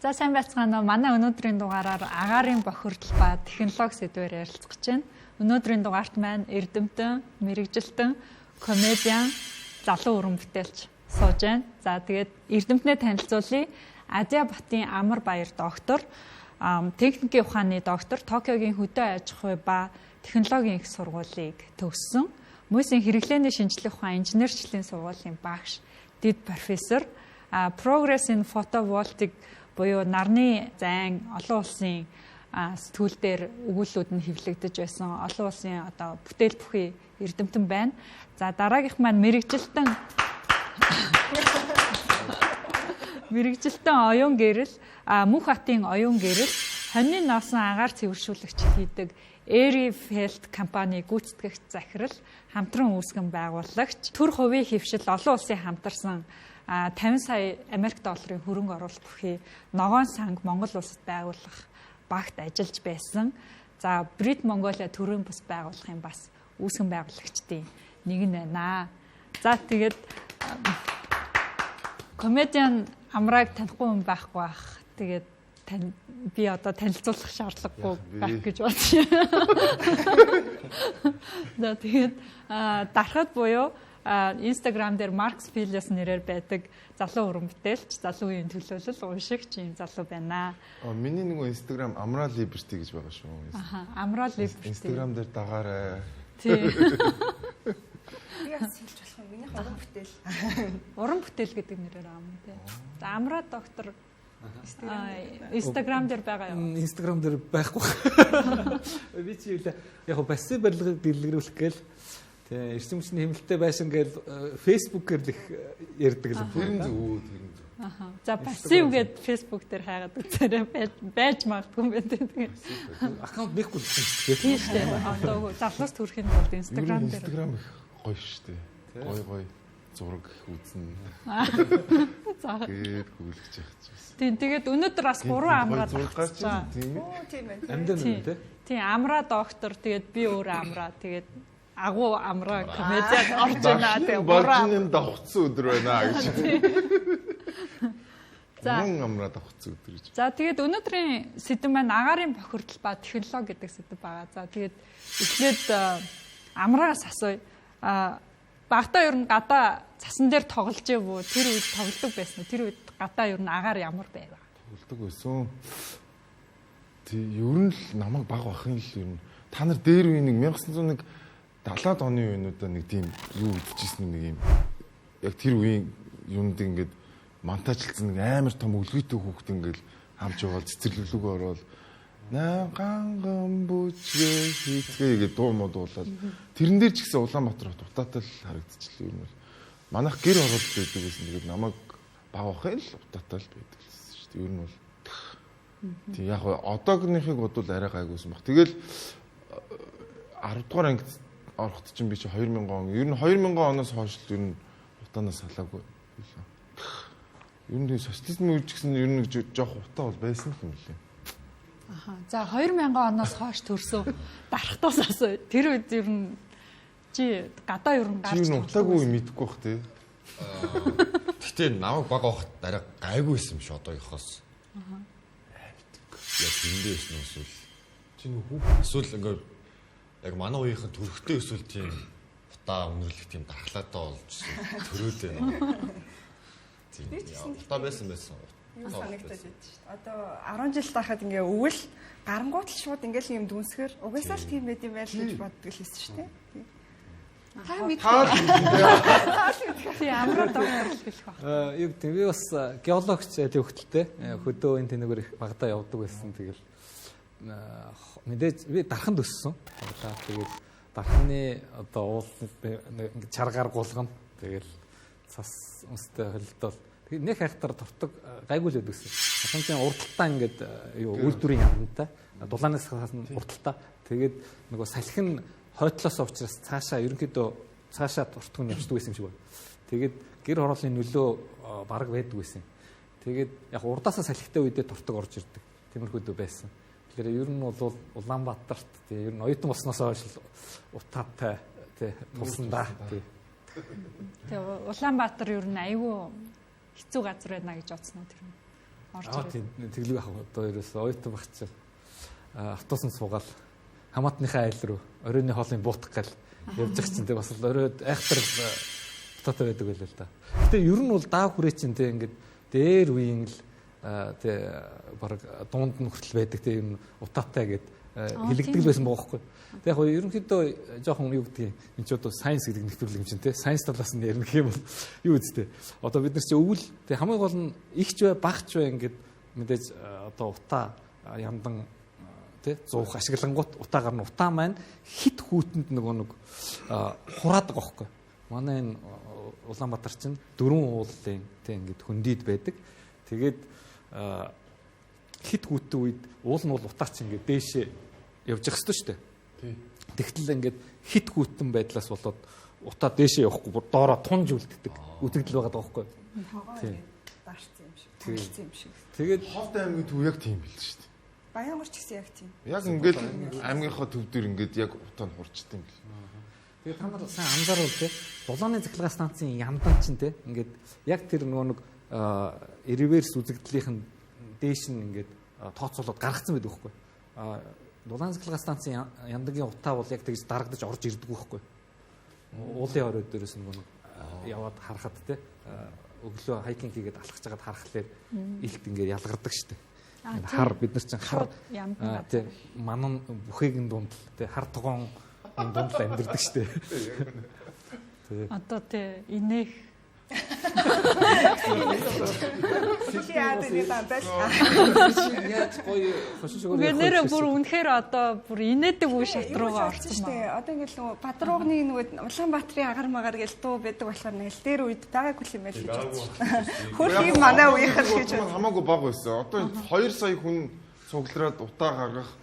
За сайн байцгаана уу. Манай өнөөдрийн дугаараар агаарын бохирдол ба технологи сэдвээр ярилцах гэж байна. Өнөөдрийн дугаарт маань эрдэмтэн, мэрэгжилтэн, комедиан, залуу уран бүтээлч сууж байна. За тэгээд эрдэмтнээ танилцуулъя. Азия Батын Амар Баяр доктор, техникийн ухааны доктор, Токиогийн хөдөө аж ахуй ба технологийн их сургуулийг төгссөн. Мөсийн хэрэглээний шинжлэх ухаан инженерчлэлийн сургуулийн багш, дэд профессор, Progress in Photovoltaic буюу нарны зайн олон улсын сэтгүүл дээр өгүүлбэрүүд нь хэвлэгдэж байсан олон улсын одоо бүтээл бүхий эрдэмтэн байна. За дараагийнх маань мэрэгжилтэн оюун гэрэл, Мөнх хотын оюун гэрэл, хоньны носон агаар цэвэршүүлэгч хийдэг Эрифелт компани гүйцэтгэгч захирал, хамтран үүсгэн байгуулагч, төр хувийн хэвшил олон улсын хамтарсан 50 сая Америк долларын хөрөнгө оруулалт бүхий ногоон санг Монгол улсад байгуулах багт ажиллаж байсан. За Брит Монголиа төрийн бус байгуулахын бас үүсгэн байгуулагчдын нэг нь байна. За тэгээд комедиан Амрааг танихгүй хүн байхгүй бах. Тэгээд би одоо танилцуулах шаардлагагүй байх гэж бодож байна. За тэгээд дарахад буюу Instagram дээр Marx Filius нэрээр байдаг залуу уран бүтээлч, залуу үеийн төлөөлөл уншигч юм залуу байна. Миний нэг Instagram Amra Liberty гэж байгаа шүү. Amra Liberty. Instagram дээр дагаарай. Тий. Яс хэлж болох юм. Миний уран бүтээл. Уран бүтээл гэдэг нэрээр аам тий. За Amra доктор Instagram дээр байгаа юу? Instagram дээр байхгүй. Би чи яг баси барилгыг дэлгэрүүлэх гээл тэгээ эрчим хүчний хэмнэлттэй байшин гээл Facebook-ээр л их ярьдаг л. Тэр нь зөв. За пассив гээд Facebook дээр хайгаад үзээрэй байж магадгүй юм байна тэгээ. Аккаунт нэхгүй л тийм шүү дээ. Одоо залуус төрхийн тулд Instagram дээр. Instagram их гоё шүү дээ. Гоё зураг их үзнэ. Тэгээд гүйлгэж яах ч байсан. Тийм тэгээд өнөөдөр бас 3 амраад гарч байна тийм ээ. Тийм байна. Амдан үү? Тийм Амра доктор тэгээд би өөр Амра тэгээд агуу Амра комедиад орж байна тэгээд Болжин давхцсан өдөр байна гэж. За Амра давхцсан өдөр гэж. За тэгээд өнөөдрийн сэдэв маань агаарын бохирдол ба технологи гэдэг сэдэв байгаа. За тэгээд эхлээд Амрагаас асууя. Багтаа ер нь гадаа цасан дээр тоглож явуу тэр үед тоглодог байсан уу? Тэр үед гадаа ер нь агаар ямар байв? Тоглодог байсан. Тий, ер нь л намайг баг бахын л ер нь. Та нар дээр үе нэг 1970-аад оны үеинуудаа нэг тийм юу үзчихсэн нэг юм. Яг тэр үеийн юмд ингээд монтажлцсан нэг амар том өлгийтэй хүүхд ингээд хамж яваад цэцэрлэглүүг ороод ганган бүжгээ хийцгээ гэдэг дуу модуулаад тэрэн дээр ч гэсэн Улаанбаатар хот утаатай л харагдчихлээ юм бол манайх гэр оролт байдаг гэсэн. Тэгээд намайг баг бахын л утаатай л байдаг гэсэн шүү дээ. Ер нь бол тийм яг одоогийнхыг бодвол арай гайгүйсэн баг. Тэгэл 10 дугаар ангид ороход чинь би чи 2000 он. Ер нь 2000 оноос хойш л ер нь утаанаас салаагүй. Ер нь социализм үеч гэсэн ер нь жоох утаа бол байсан юм лээ. За 2000 оноос хойш төрсөн дарахтаас асуу. Тэр үед ер нь чи гадаа ер нь гарч утаагүй мэдэхгүй бах тий. Гэтэ намайг баг авахд арай гайгүйсэн юм шиг одоогийнхоос. Яг зөндөө байсан эсвэл чи нэг хүүх эсвэл ингээд яг манай үеийнхэн төрхтэй эсвэл тийм утаа өнөрлөх тийм дархлаатай болж төрөөд байна. Тийм утаа байсан. Юу санагдаад байд шүү дээ. Одоо 10 жил тахад ингээ өвөл гарангуут л шууд ингээл юм дүнсгэр угаасаа л тийм байд юм байл гэж боддог л хэлсэн шүү дээ. Та мэдээ. Тийм Амра доктор хэлэх баг. Юу гэдэг би бас геологч айлын хөлтөлтэй хөдөө энэ тэнэгээр их багтаа явдаг байсан. Тэгэл мэдээж би дарханд өссөн. Тэгээд дарханы одоо уулын чаргаар гулгана. Тэгэл цас өмстэй холилдол тэгээд нэг хайхтар тортог гайгүй л өгсөн. Хасанчийн урдталтаа ингээд үйлдвэрийн яамтай дулаанаас хасна урдталтаа. Тэгээд нөгөө салхин хойтлоос учраас цаашаа ерөнхийдөө цаашаа тортог нь явждаг байсан юм шиг байна. Тэгээд гэр хорооллын нөлөө бараг байдаг байсан. Тэгээд яг урдаасаа салхитай үедээ тортог орж ирдэг. Тиймэрхүү байсан. Тэгэхээр ер нь бол Улаанбаатарт тий ер нь оюутан болсноос хойш утаатай тий тулсан да тий. Тэгээ Улаанбаатар ер нь айгүй хэцүү газар байна гэж бодсон уу тэр нь? орж Аа ирээд. тийм тэглэг ах одоо ерөөсөө ойтон багч чинь автобусанд суугаад хамаатныхаа айл руу оройны хоолыг буутах гал явж байгаа чинь бас л оройд айхтар утаатай байдаг байлаа л да. Гэтэ ер нь бол даав хүрээ чинь те ингээд дээр үеийн л те баг дунд нь хүртэл байдаг те юм утаатай гэд хилэгдэл байсан бохоггүй. Тэг яг ерөнхийдөө жоохон юу гэдгийг энэ ч одоо сайенс гэдэг нэвтрүүлэг юм чинь те сайенс талаас нь ярих юм бол юу үстэй. Одоо бид нар чи өвөл тэг хамгийн гол нь ихч бай багч бай ингээд мэдээж одоо утаа яндан те зуух ашиглангууд утаагаар нь утаа маань хит хүүтэнд нэг хураад байгаа хөөхгүй. Манай энэ Улаанбаатар чинь 4 уулын те ингээд хөндийд байдаг. Тэгээд хит хүүтэн үед уул нь бол утаа чинь ингээд дээшээ явж явах хэрэгтэй шүү дээ. Тэгтэл ингээд хит хүүтэн байдлаас болоод утаа дээшээ явахгүй бүр доороо тунж үлддэг үтгдэл байгаа даахгүй. Тийм. Даарцсан юм шиг. Тэгэлцсэн юм шиг. Тэгээд Ховд аймгийн төв яг тийм байл шүү дээ. Баянгар ч гэсэн яг тийм. Яг ингээд аймгийнхаа төв дээр ингээд яг утаа нь хурцдаг юм бэл. Тэгээд та нар сайн анзааруул те дулааны цахилгаан станцын яндан чинь те ингээд яг тэр нөгөө нэг реверс үзэгдлийнх нь дээш нь ингээд тооцоолоод гаргацсан байдаг байхгүй. Дулаан цахилгаан станцын яндагийн утаа бол яг тэгж дарагдаж орж ирдэг байхгүй. Уулын орой дээрээс нөгөө яваад харахад те өглөө хайкинг хийгээд алхаж байгаад харахлаар илт ингээд ялгардаг штэ. Хар бид нар чинь хар те манан бүхээгийн дунд те хар тогоон дунд л амьдэрдэг штэ. Одоо тий инех Яа тийм тантал. Яаж гоё хошигшгоо. нэрээ бүр үнэхээр одоо бүр инээдэг үе шат руугаа орсон байна. Одоо ингээл нөгөө Бадруугны нөгөө Улаанбаатарын агаар магаар гээл дуу байдаг болохоор нэл дээр үед байгаагүй юм байл гэж бодсон. Хөрхийн манай үеийнхэн гэж Хамаагүй бага байсан. Одоо 2 сая хүн цуглараад утаа гаргах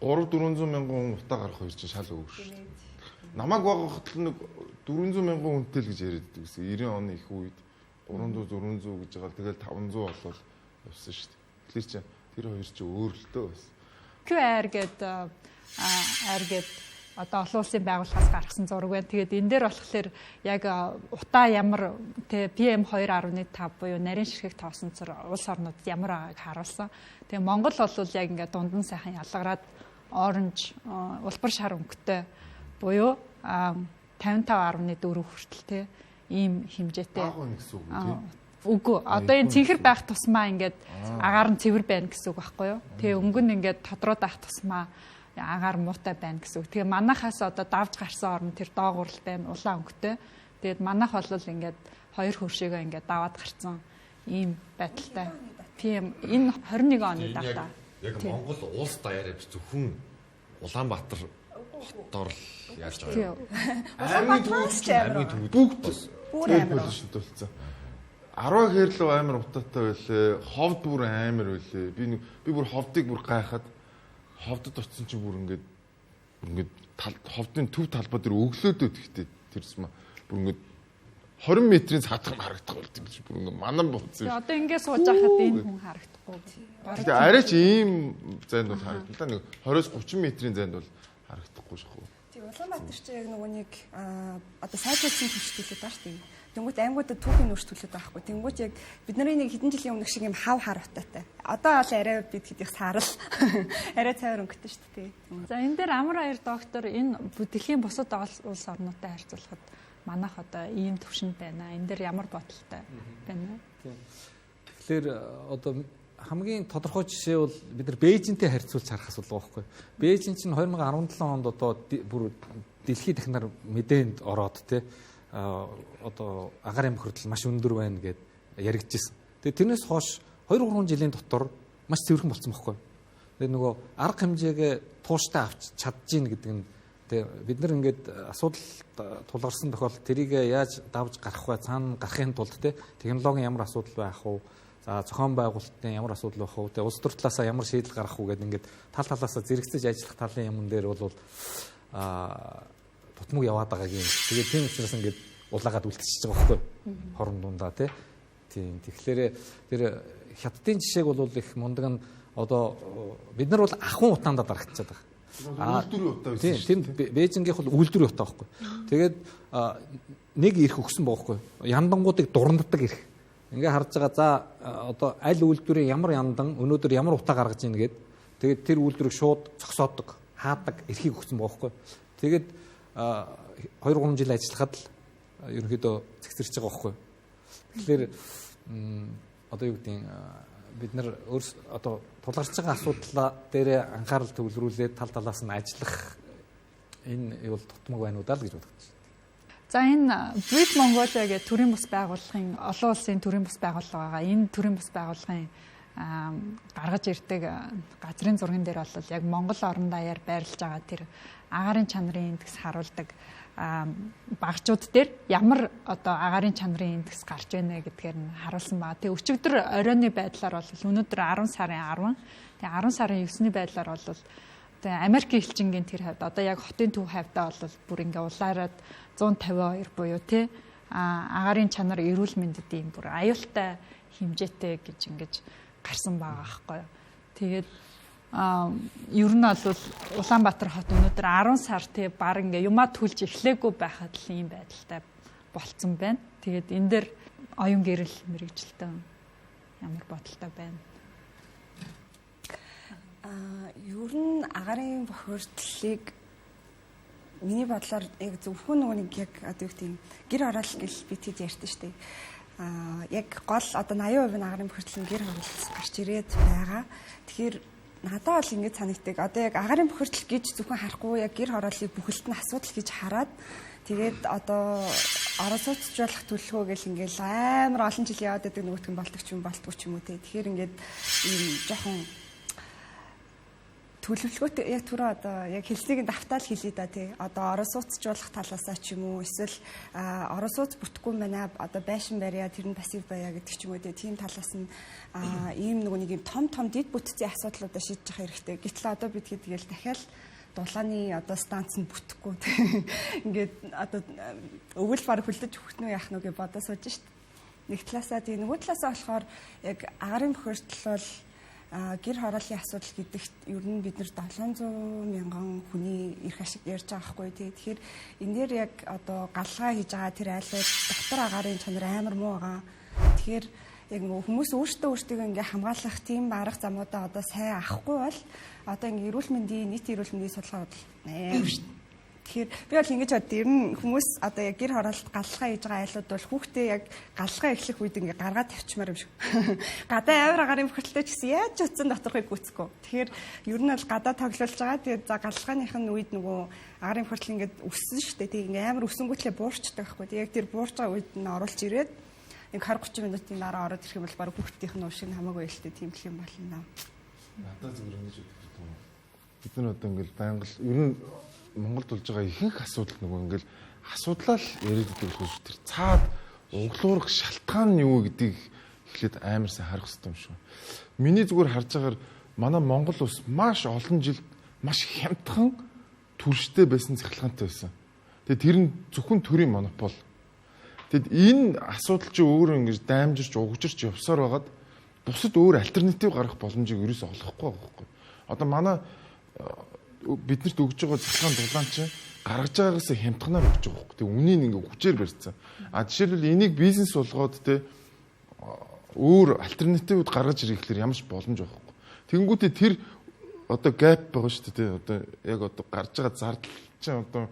3-400 мянган хүн утаа гаргах хоёр чинь шал өөр шүү. Намайг багахад л нэг 400 мянган хүнтэй л гэж яриад байдаг гэсэн. 90 оны их үед 300 гэж байгаа. Тэгэл 500 болвол явсан шүү дээ. Тэгэхээр чи тэр хоёр чи өөр л дөө байсан. QR гээд одоо олон улсын байгууллагаас гаргасан зураг байна. Тэгээд энэ дээр болохоор яг утаа ямар тэ PM2.5 буюу нарийн ширхэг тоосонцор улс орнууд ямар байгааг харуулсан. Тэгээ Монгол бол яг ингээд дундан сайхан ялгараад оранж улбар шар өнгөтэй буюу 55.4 хүртэл те ийм хэмжээтэй. Үгүй одоо энэ цэнхэр байх тусмаа ингээд агаар нь цэвэр байна гэсэн үг байхгүй юу? Тэгээ өнгө нь ингээд тодроод байх тусмаа агаар муутай байна гэсэн үг. Тэгээ манахаас одоо давж гарсан орн тэр доогуур байна улаан өнгөтэй. Тэгээд манах бол ингээд хоёр хөршөөгөө ингээд даваад гарсан ийм байдалтай. Тийм энэ 21 оны дата. Яг Монгол улс даяараа зөвхөн Улаанбаатар хотоор л яаж байгаа. Аймгийн төвд бүгд бүр амар шидүүлсэн. 10 хэрлөө амар утаатай байлээ. Ховд бүр амар байлээ. Би бүр ховдыг бүр гайхаад ховдод очсон чинь бүр ингээд ховдын төв талбай дээр өглөөдөө тэгтээ тэрсмэ. Бүр ингээд 20 метрийн цаатах харагдах болт юм чи бүр ингээд манан бууцсан. Одоо ингээд сууж байхад энэ хүн харагдахгүй. Тэгээ арай ч ийм зайд бол харагдана. Нэг 20-30 метрийн зайд бол харагдахгүй шүү. Тэг Улаанбаатар чи яг нөгөө нэг одоо сайжруулсан төлөвлөлт байна шүү дээ. Тэнгүүт аймагуудад түүхийн өөрчлөлт байхгүй. Тэнгүүт яг бидний нэг хэдэн жилийн өмнөх шиг юм хав хар утаатай. Одоо бол арай бид хэдийх саарл арай цайвар өнгөтэй шүү дээ. За энэ дээр амар баяр доктор энэ дэлхийн бусад улс орнуудтай харьцуулахад манайх одоо ийм төвшөнд байна. Энэ дээр ямар бодолтой байна вэ? Тэгэхээр одоо хамгийн тодорхой жишээ бол бид нар Бээжинтэй харьцуулж харах асуудал байгаа байхгүй. Бээжин чинь 2017 онд одоо бүр дэлхийн технаар мэдээнд ороод те одоо агаар амх хүртэл маш өндөр байна гэд яригдчихсэн. Тэгээ тэрнээс хойш 2-3 жилийн дотор маш цэвэрхэн болсон байхгүй. Тэгээ нөгөө арга хэмжээгээ тууштай авч чадчихна гэдэг нь тэгээ бид нар ингээд асуудал тулгарсан тохиолдолд тэрийг яаж давж гарах вэ? Цаана гарахын тулд те технологийн ямар асуудал байх вэ? За зохион байгуулалтын ямар асуудал байх вэ? Тэгээ улс төр талаасаа ямар шийдэл гарах вэ гэдэг ингээд тал талаасаа зэрэгцэж ажиллах талын юм дээр бол тутмаг яваад байгаагийн. Тэгээд тийм учраас ингээд улаагаад үлдчихэж байгаа байхгүй хорон дундаа тийм. Тэгэхээр тэр хятадын жишээг бол их мундаг нь одоо бид нар бол ахын утаандаа дарагдчихад байгаа. Үйлдвэрийн утаа байсан шүү. Тийм Бээжингийнх бол үйлдвэрийн утаа байхгүй. Тэгээд нэг эрх өгсөн байгаа байхгүй. Яндангуудыг дуранддаг эрх. ингээ харж байгаа за одоо аль үйлдвэрийн ямар яндан өнөөдөр ямар утаа гаргаж ийн гээд тэгээд тэр үйлдвэрийг шууд зогсоодог, хаадаг, эрхийг өгсөн байгаа байхгүй. Тэгээд 2-3 жил ажиллахад л ерөнхийдөө цэгцэрч байгаа байхгүй. Тэгэхээр одоо юу гэдэг бид нар одоо тулгарч байгаа асуудал дээр анхаарал төвлөрүүлээд тал талаас нь ажиллах энэ юу тутмаг байна уу даа л гэж бодож байна. За энэ Brit Mongolia гэх төрийн бас байгууллагын олон улсын төрийн бас байгууллага байгаа. Энэ төрийн бас байгууллагын гаргаж ирдэг газрын зурган дээр бол яг Монгол орон даяар байрлаж байгаа тэр агаарын чанарын индекс харуулдаг багчууд дээр ямар одоо агаарын чанарын индекс гарч байна гэдгээр нь харуулсан байна. Тэгээ өчигдөр оройны байдлаар бол өнөөдөр 10 сарын 10, тэгээ 10 сарын 9-ний байдлаар бол тэгээ Америкийн элчингийн тэр хавьд одоо яг хотын төв хавьдаа бол бүр ингээ улаараад 152 буюу тий агаарын чанар эрүүл мэндэд бүр аюултай хэмжээтэй гэж ингэж гарсан байгаа байхгүй. Тэгээд ер нь бол Улаанбаатар хот өнөөдөр 10 сар тий баг ингээ юмаа түлж эхлээгүй байхад л ийм байдалтай болцсон байна. Тэгээд энэ дээр оюун гэрэл мэрэгжилтэн ямар бодолтой байна? Ер нь агаарын бохирдлыг миний бодлоор яг зөвхөн нэг яг одоо юу гэдэг гэр хороол гэл би тэд ярьсан шүү дээ. Яг гол одоо 80% нь агаарын бохирдлын гэр хороолоос гарч ирээд байгаа. Тэгэхээр надад бол ингэж санагддаг. Одоо яг агаарын бохирдол гэж зөвхөн харахгүй яг гэр хорооллыг бүхэлд нь асуудал гэж хараад тэгээд одоо оросоцжуулах төлөвлөгөө гэл ингээл амар олон жил яваад байдаг нөгөөтг нь болтгоч юм уу те. Тэгэхээр ингээд ийм жоохон төлөвлөгөөтэй яг түрүү одоо яг хэлснийг давтаал хэлээ да тий. Одоо оросоцжуулах талаасаа ч юм уу эсвэл оросоц бүтэхгүй байна одоо байшин барья тэр нь пассив байя гэдэг ч юм уу тийм талаас нь ийм нэг юм том дид бүтцийн асуудлуудаа шийдэж явах хэрэгтэй. Гэтэл одоо бид тэгэл дахиад дулааны одоо станц нь бүтэхгүй тий. Ингээд одоо өвөл баг хөлдөж өгөх нь яах нь гэж бодож сууж шít. Нэг талаасаа тий нөгөө талаасаа болохоор яг агаарын бохирдол бол гэр хорооллын асуудал гэдэгт ер нь бид нар 700 мянган хүний эрх ашиг ярьж байгаа хгүй тий. Тэгэхээр энэ дээр яг одоо галгаа хийж байгаа тэр айлууд дотор агаарын чанар амар муу байгаа. Тэгэхээр яг хүмүүс өөртөө ингээ хамгаалах тийм арга замуудаа одоо сайн авахгүй бол одоо ингээ эрүүл мэндийн нийт эрүүл мэндийн судалгаа бодол амар шүү. Тэгэхээр би бол ингэж бод ер нь хүмүүс одоо яг гэр хороолт галгаа хийж байгаа айлууд бол хүүхдээ яг галгаа эхлэх үед ингээ гаргаад тавьчмаар юм шиг. Гадаа амар агаарын бохирдолтой ч гэсэн яаж ч утсан доторхыг гүцэхгүй. Тэгэхээр ер нь бол гадаа тоглуулж байгаа. Тэгээд за галгааных нь үед нөгөө агаарын бохирдол ингээ өссөн шүү дээ. Тэг ингээ амар өсөнгүүтлээ буурчдаг байхгүй. Тэг яг тэр буурж байгаа үед нь оруулж ирээд нэг 20-30 минутын дараа ороод ирэх юм бол баг хүүхдийнх нь уушиг хамаагүй ээлтэй тийм л юм байна. Надад зүгээр ингэж боддог юм. Бид нар одоо ингээл байнга ер нь Монголд болж байгаа ихэнх асуудал нөгөө ингээл асуудлаа л яриад байдаг шүү. Тэр цаад углуурах шалтгаан нь юу гэдгийг эхлээд амар сайн харах хэрэгтэй юм шүү. Миний зүгээр харж байгаагаар манай Монгол улс маш олон жил маш хямдхан төрштэй байсан цахилгаантай байсан. Тэгээ тэр нь зөвхөн төрийн монопол. Тэгэд энэ асуудал чи өөрөө ингэж даймжирч угжирч явсаар байгаад бусад өөр альтернатив гарах боломжийг ерөөсөө олохгүй байгаа байхгүй. Одоо манай биднэрт өгж байгаа цахилгаан дулаан чинь гаргаж байгаагаас хямдханаар өгч байгаа байхгүй. Тэг үнийг ингээ хүчээр барьсан. Жишээлбэл энийг бизнес болгоод те өөр альтернативууд гаргаж ирэх гэхээр ямарч боломж байхгүй. Тэнгүүтээ тэр одоо гэп байгаа шүү дээ. Одоо яг одоо гарч байгаа зардал чинь одоо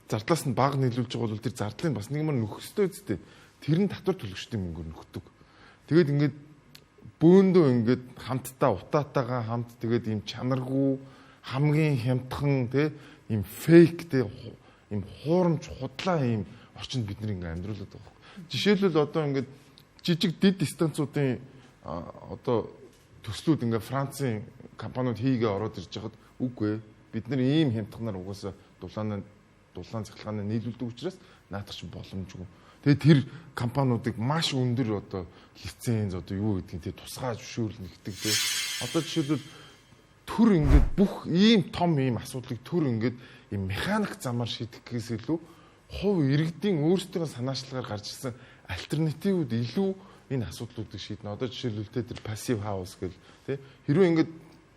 зардлаас нь бага нийлүүлж байгаа бол тэр зардлыг бас нэг юм нөхөх ёстой үстэй. Тэр нь татвар төлөгчдийн мөнгөөр нөхдөг. Тэгээд ингээд бөөндөө ингээд хамтдаа утаатайгаа хамт тэгээд ийм чанаргүй хамгийн хямдхан те ийм фейк те ийм хуурамч худлаа ийм орчинд бид нэг ингээд амьдруулад байгаа. Жишээлбэл одоо ингээд жижиг дид станцуудын одоо төслүүд ингээд Францын компаниуд хийгээ ороод ирж байхад үгүй бид нар ийм хямдханаар угаасаа дулаан цахилгаанаа нийлүүлдэг учраас наадах чинь боломжгүй. Тэгээд тэр компаниудыг маш өндөр одоо лиценз одоо юу гэдгийг те тусгай зөвшөөрөл нэгдэг те. Одоо жишээлбэл төр ингээд бүх ийм том ийм асуудлыг төр ингээд ийм механик замаар шийдэх гэхээс илүү хувь иргэдийн өөрсдөө санаачлагаар гарч ирсэн альтернативууд илүү энэ асуудлуудыг шийднэ. Одоо жишээлбэл тэр пассив хаус гэл тий хэрвээ ингээд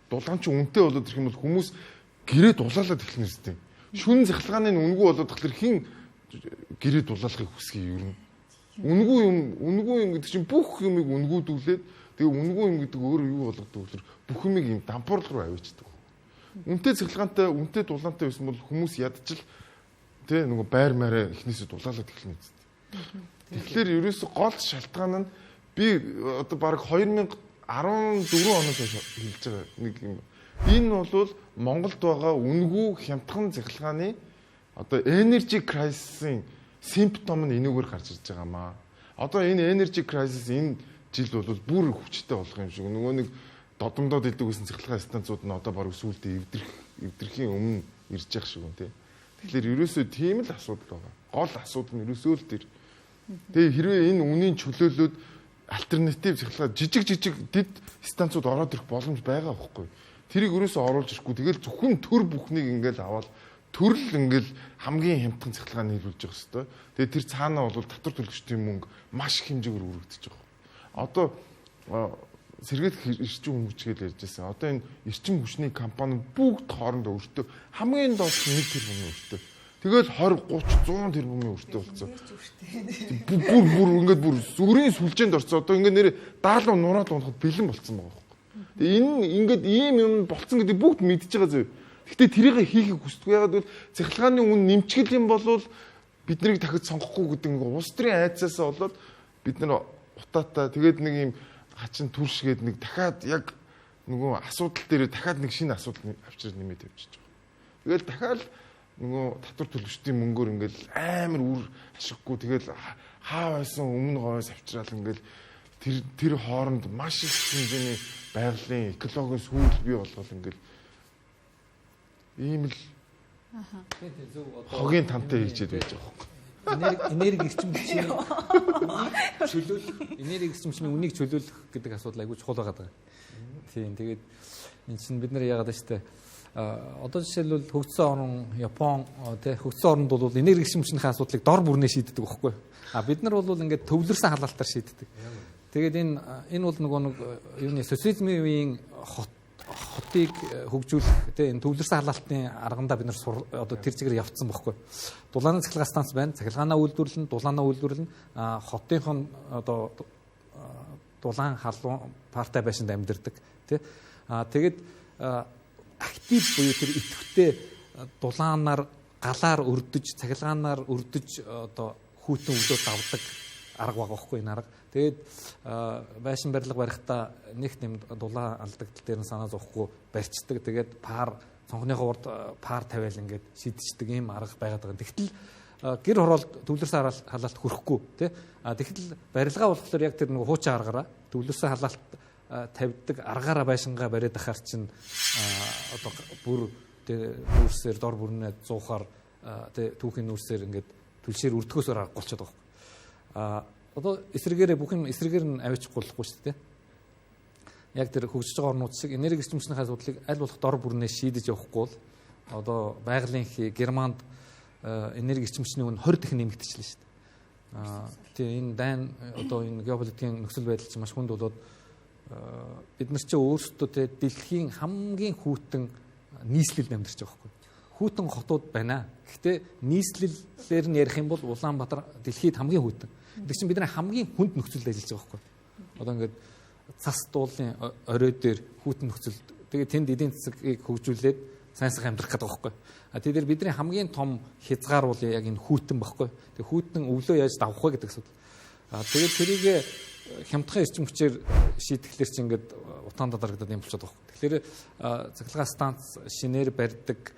дулаан чи үнэтэй болоод ирэх юм бол хүмүүс гэрээ дулаалаад эхлэнэ үстэй. Шүн цахилгааны үнгүй болоод тахлаар хин гэрээ дулаалахыг хүсгий юу юм. Үнгүй юм гэдэг чинь бүх юмыг үнгүүдүүлээд тэгээ үнгүй юм гэдэг өөрөө юу болгодог вэ? Бүх юмыг юм дампуур руу авчиаддаг. Үнтэй цахилгаантай, үнтэй дулаантай байсан бол хүмүүс ядчил тэ нөгөө байр маараа эхнээсээ дулаалаад эхэлнэ үст. Тэгэхээр ерөөсө гол шалтгаан нь би одоо баг 2014 оноос хэлж байгаа нэг юм. Энэ бол Монголд байгаа үнгүй хямдхан цахилгааны одоо energy crisis-ийн симптом нь энэгээр гарч ирж байгаамаа. Одоо энэ energy crisis энэ жил бол бүр хүчтэй болох юм шиг. Нөгөө нэг додомдоод идэг гэсэн цахилгаан станцууд нь одоо баг сүүлдээ эвдэрхийн өмнө ирж явах шиг юм тий. Тэгэхээр ерөөсөө тийм л асуудал байгаа. Гол асуудал нь ерөөсөө л тэр. Тэгээ хэрвээ энэ үнийн чөлөөлөд альтернатив цахилгаан жижиг дэд станцууд ороод ирэх боломж байгаа байхгүй. Тэрийг ерөөсөө оруулж ирэхгүй. Тэгэл зөвхөн төр бүхнийг ингээл аваад төрөл ингээл хамгийн хямдхан цахилгааны хэлүүлж явах хэвээр. Тэгээ тэр цаанаа бол татвар төлөгчдийн мөнгө маш их хэмжээгээр өргөгдөж байгаа. Одоо сэргээх эрчим хүчгээл ярьж байсан. Одоо энэ эрчим хүчний компани бүгд хоорондоо өртөө хамгийн доод 1 тэрбумын өртөө. Тэгэл 20, 30, 100 тэрбумын өртөө болсон. Бүр ингээд бүр зүрийн сүлжээнд орцсон. Одоо ингээд нэр даалуу нураад унахад бэлэн болцсон байгаа байхгүй. Тэгээ энэ ингээд ийм юм болцсон гэдэг бүгд мэдчихэж байгаа зөв. Гэхдээ тэрийг хийхийг хүсдэг. Ягаад гэвэл цахилгааны үн нэмчихэл юм болвол биднийг дахиж сонгохгүй гэдэг нэг улс төрийн айцаасаа болоод бид нар утаатай тэгээд нэг юм хачин түршгээд нэг дахиад яг нөгөө асуудал дээр дахиад нэг шинэ асуудал авчирж нэмээд явчихж байгаа. Тэгэл дахиад нөгөө татвар төлөгчдийн мөнгөөр ингээл амар үр ашиггүй тэгэл хаа байсан өмнө гоёс авчраал ингээл тэр хооронд маш их хэмжээний байгалийн экологийн сүүл бий болгол ингээл ийм л хогийн тантай хийчихэд байж байгаа юм. Энерги эрчим хүчний чөлөөлөх, энерги эрчим хүчний үнийг чөлөөлөх гэдэг асуудал айгүй чухал байгаа. Тийм. Тэгээд энэ чинь бид нар яагаад штэ одоо жишээлбэл хөгжсөн орн Япон тий хөгжсөн орнд бол энерги эрчим хүчний асуудлыг дор бүрнээ шийддэг байхгүй. Бид нар бол ингээд төвлөрсөн халаалтаар шийддэг. Тэгээд энэ бол нөгөө нэг юуны социализмын үеийн хотыг хөгжүүлэх тий энэ төвлөрсөн халаалтын аргандаа бид нар одоо тэр чигээр явцсан байхгүй. Дулааны цахилгаан станц байна. Цахилгаанаа үйлдвэрлэн, дулаанаа үйлдвэрлэн, хотынхон одоо дулаан халуун партай байшинд амьдэрдэг тий. Тэгээд актив буюу тэр идэвхтэй дулаанаар галаар өрдөж, цахилгаанаар өрдөж одоо хүүтэн өвлөд давдаг арга байгаа байхгүй энэ арга. Тэгээд байшин барилга барихтаа нэг нэм дулаан алдагдал дээр нь санаа зовхгүй барьцдаг. Тэгээд цонхныхоо урд пар тавиал ингээд шидчихдэг ийм арга байгаад байгаа. Тэгтэл гэр хороолт төвлөрсөн халаалт хүрхгүй тий. Тэгтэл барилгаа болохоор яг тэр нэг хуучин аргаараа төвлөрсөн халаалт тавьдаг аргаараа байшингаа бариад ахаар чинь одоо бүр тий нүүрсээр дор бүрнээ зуухаар тий түүхийн нүүрсээр ингээд түлшээр өрдгөөсөөр аргаулчиход байгаа. Одоо эсрэгээрээ бүх юм эсрэгээр нь авихгүй болохгүй шүү дээ. Яг тэр хөгжиж байгаа орнууд шиг энерги эрчим хүчний асуудлыг аль болох дор бүрнээ шийдэж явахгүй бол одоо байгалийн Германд энерги эрчим хүчний үн 20 дахин нэмэгдчихлээ шүү дээ. Тэгээ энэ дайн одоо энэ геополитикийн нөхцөл байдал чинь маш хүнд болоод бид нар чинь өөрсдөө тэ дэлхийн хамгийн хүйтэн нийслэлд амьдарч байгаа байхгүй. Хүйтэн хотууд байна. Гэхдээ нийслэлээр нь ярих юм бол Улаанбаатар дэлхийд хамгийн хүйтэн. Тэг чинь бидний хамгийн хүнд нөхцөлд ажиллаж байгаа байхгүй. Одоо ингээд цас дуулын орой дээр хүйтэн нөхцөлд тэгээд тэнд эдийн засгийг хөгжүүлээд сайнсах амьдрах гэдэг байгаа байхгүй. Тэгэхээр бидний хамгийн том хязгаар бол яг энэ хүйтэн байхгүй. Тэг хүйтэн өвлөө яаж давах вэ гэдэг асуудал. Тэгээд тэрийг хямдхан эрчим хүчээр шийдэхлээр чинь ингээд утаан дадаргадаад юм болчиход байгаа. Тэгэхээр цахилгаан станц шинээр барьдаг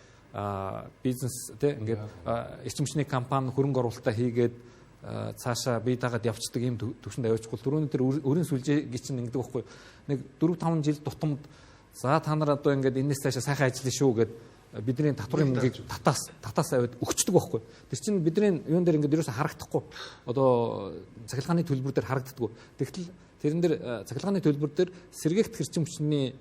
бизнес тий ингээд эрчим хүчний компани хөрөнгө оруулалтаа хийгээд цаашаа бие дагаад явцдаг юм төвшөнд авчихгүй түрүүний тэр өрийн сүлжээгийн чинь ингэдэг байхгүй нэг 4-5 жил тутамд за та нар одоо ингээд энэс цаашаа сайхан ажиллана шүү гэд бидний татварын мөнгийг татаас аваад өгчдөг байхгүй тэр чинь бидний юун дээр ингээд ерөөсө харагдахгүй одоо цахилгааны төлбөр дээр харагддаггүй тэгтэл тэрэн дээр цахилгааны төлбөр дээр сэргээгт хэрчим хүчний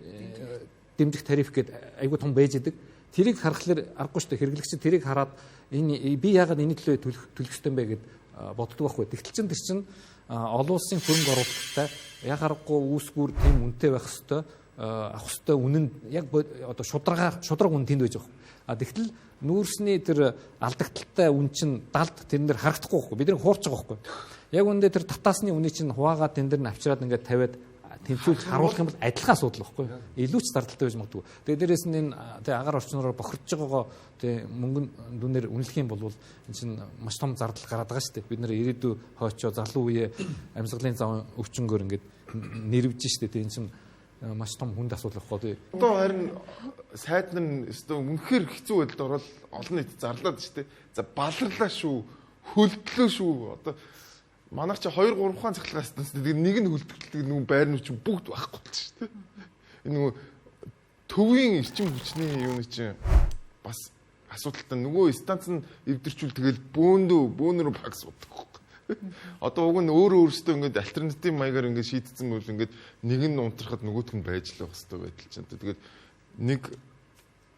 дэмжих тариф гэдэг айгүй том байж идэг тэрийг харахаар аргагүй шүү дээ хэрэглэгч тэрийг хараад энэ би яагаад энэ төлөө төлөх ёстой юм бэ гэд боддог байхгүй. Тэгтэл тэр чинь олон улсын хөрөнгө оруулалттай яг аргагүй үүсгүүр тийм үнэтэй байх хэвээр авах хэвээр үнэн яг одоо шудраг үн тэнд байж байгаа. Тэгтэл нүүрсний тэр алдагдaltaй үн чинь далд тэрэн дээр харагдахгүй байхгүй. Бидний хуурч байгаа байхгүй. Яг үндэ тэр татаасны үнийг чинь хуваагаад тэн дээр нь авчираад ингээд тавиад тэнцвүүлж харуулах юм бол адилхан асуудал байхгүй юу? Илүү ч зардалтай байж магадгүй. Тэгээ дээрээс нь энэ тэгээ агаар орчнороор бохирдж байгаагаа тэгээ мөнгөн дүнээр үнэлэх юм бол энэ чинь маш том зардал гараад байгаа шүү дээ. Бид нэр ирээдүй хойчоо залуу үеэ амьсгалын зам өвчнгөөр ингээд нэрвж шүү дээ. Тэгээ энэ чинь маш том хүнд асуудал байхгүй. Одоо харин сайд нар өстө үнэхээр хэцүү байдалд ороод олон нийт зарлаад шүү дээ. За баларлаа шүү. Хөлдлөө шүү. Одоо манайх чи 2 3 хаан цахилгаан станц нэг нь хөлдөлтөг нэг байрны чинь бүгд байхгүй болж шүү дээ. Энэ нөгөө төвийн эрчим хүчний юуны чинь бас асуудалтай. Нөгөө станц нь эвдэрчүүл тэгэл бөөнөрөө багс удах байхгүй. Одоо уг нь өөрөөсөө ингээд альтернатив маягаар ингээд шийдсэн бол ингээд нэг нь унтрахад нөгөөх нь байж л байх хэрэгтэй байдал чинь. Тэгээд нэг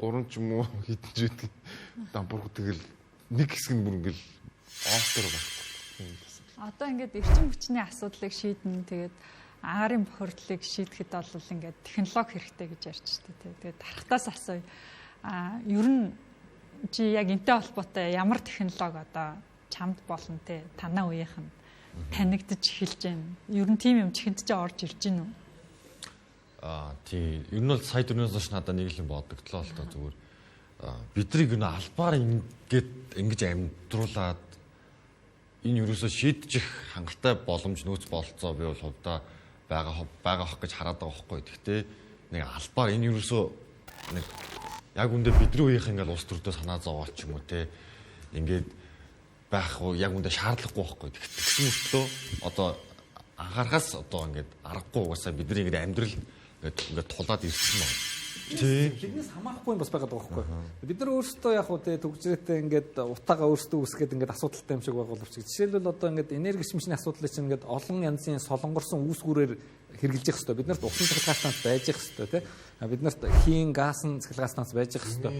3 ч юм уу хитэн жийдэг дампуурх тэгэл нэг хэсэг нь бүр ингээд офтер байхгүй. Одоо ингээд эрчим хүчний асуудлыг шийднэ. Тэгээд агарын бохирдлыг шийдэхэд бол ингээд технологи хэрэгтэй гэж ярьж штэ. Тэгээд дарахтаас асууя. Ер нь чи яг энтэй холбоотой ямар технологи одоо чамд болно те танаа үеийнх нь танигдж эхэлж байна. Ер нь тийм юм чихэнд ч орж ирж байна уу? Тийм. Ер нь бол сая дөрнөөс хойш надад нэг л бодогдлоо л доо зүгээр. Бидрийг энэ албаар ингэж амьдруулад энэ юусоо шийдчих хангалттай боломж нөөц болцоо би бол хувьдаа байгаа гэж хараад байгаа байхгүй. Гэхдээ нэг албаар энэ юусоо нэг яг үндэ бидний үеийнх ингээл улс төрдөө санаа зовоол ч юм уу те ингээд байх уу яг үндэ шаардлагагүй байхгүй. Тэгсэн мөртлөө одоо анхаарахаас одоо ингээд аргагүй угаасаа бидний ингээд амьдрал ингээд тулаад ирсэн байна. Тийм. Хиднээс хамаахгүй юм бас байгаад байгаа байхгүй. Бид нар өөрсдөө яг уу те төгжрээтэй ингээд утаагаа өөрсдөө үсгээд ингээд асуудалтай юм шиг байгаа боловч жишээлбэл одоо ингээд энерги шимшний асуудлыг чинь ингээд олон янзын солонгорсон үүсгүүрээр хэрэгжилж явах хэрэгтэй. Бид нарт усан цахилгаан станц байж явах хэрэгтэй те. Бид нарт хийн газын цахилгаан станц байж явах хэрэгтэй.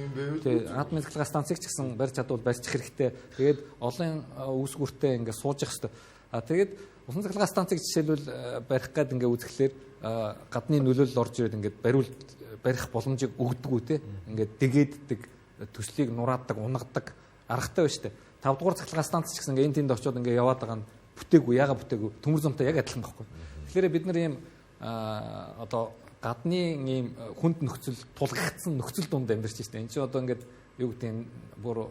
Тэгээ атомын цахилгаан станцыг ч гэсэн барьж чадвал барьчих хэрэгтэй. Тэгээд олон үүсгүүртэй ингээд сууж явах хэрэгтэй. Тэгээд усан цахилгаан станцыг жишээлбэл барих гээд ингээд үзэхлээр гадны нөлөөлөл орж ирээд ингээд барих боломжийг өгдөггүй те. Ингээд дэгээддэг, төслийг нураадаг, унагадаг аргатай байна шүү дээ. 5 дугаар цахилгаан станц ч гэсэн ингээд энэ тэнд очиод ингээд яваад байгаа нь бүтээгүй, яага бүтээгүй, төмөр зумтай яг адилхан байхгүй. Тэгэхээр бид нар ийм одоо гадны ийм хүнд нөхцөл тулгагдсан нөхцөл донд амьдарч байна. Энэ чинь одоо ингээд юу гэдэг нь бүр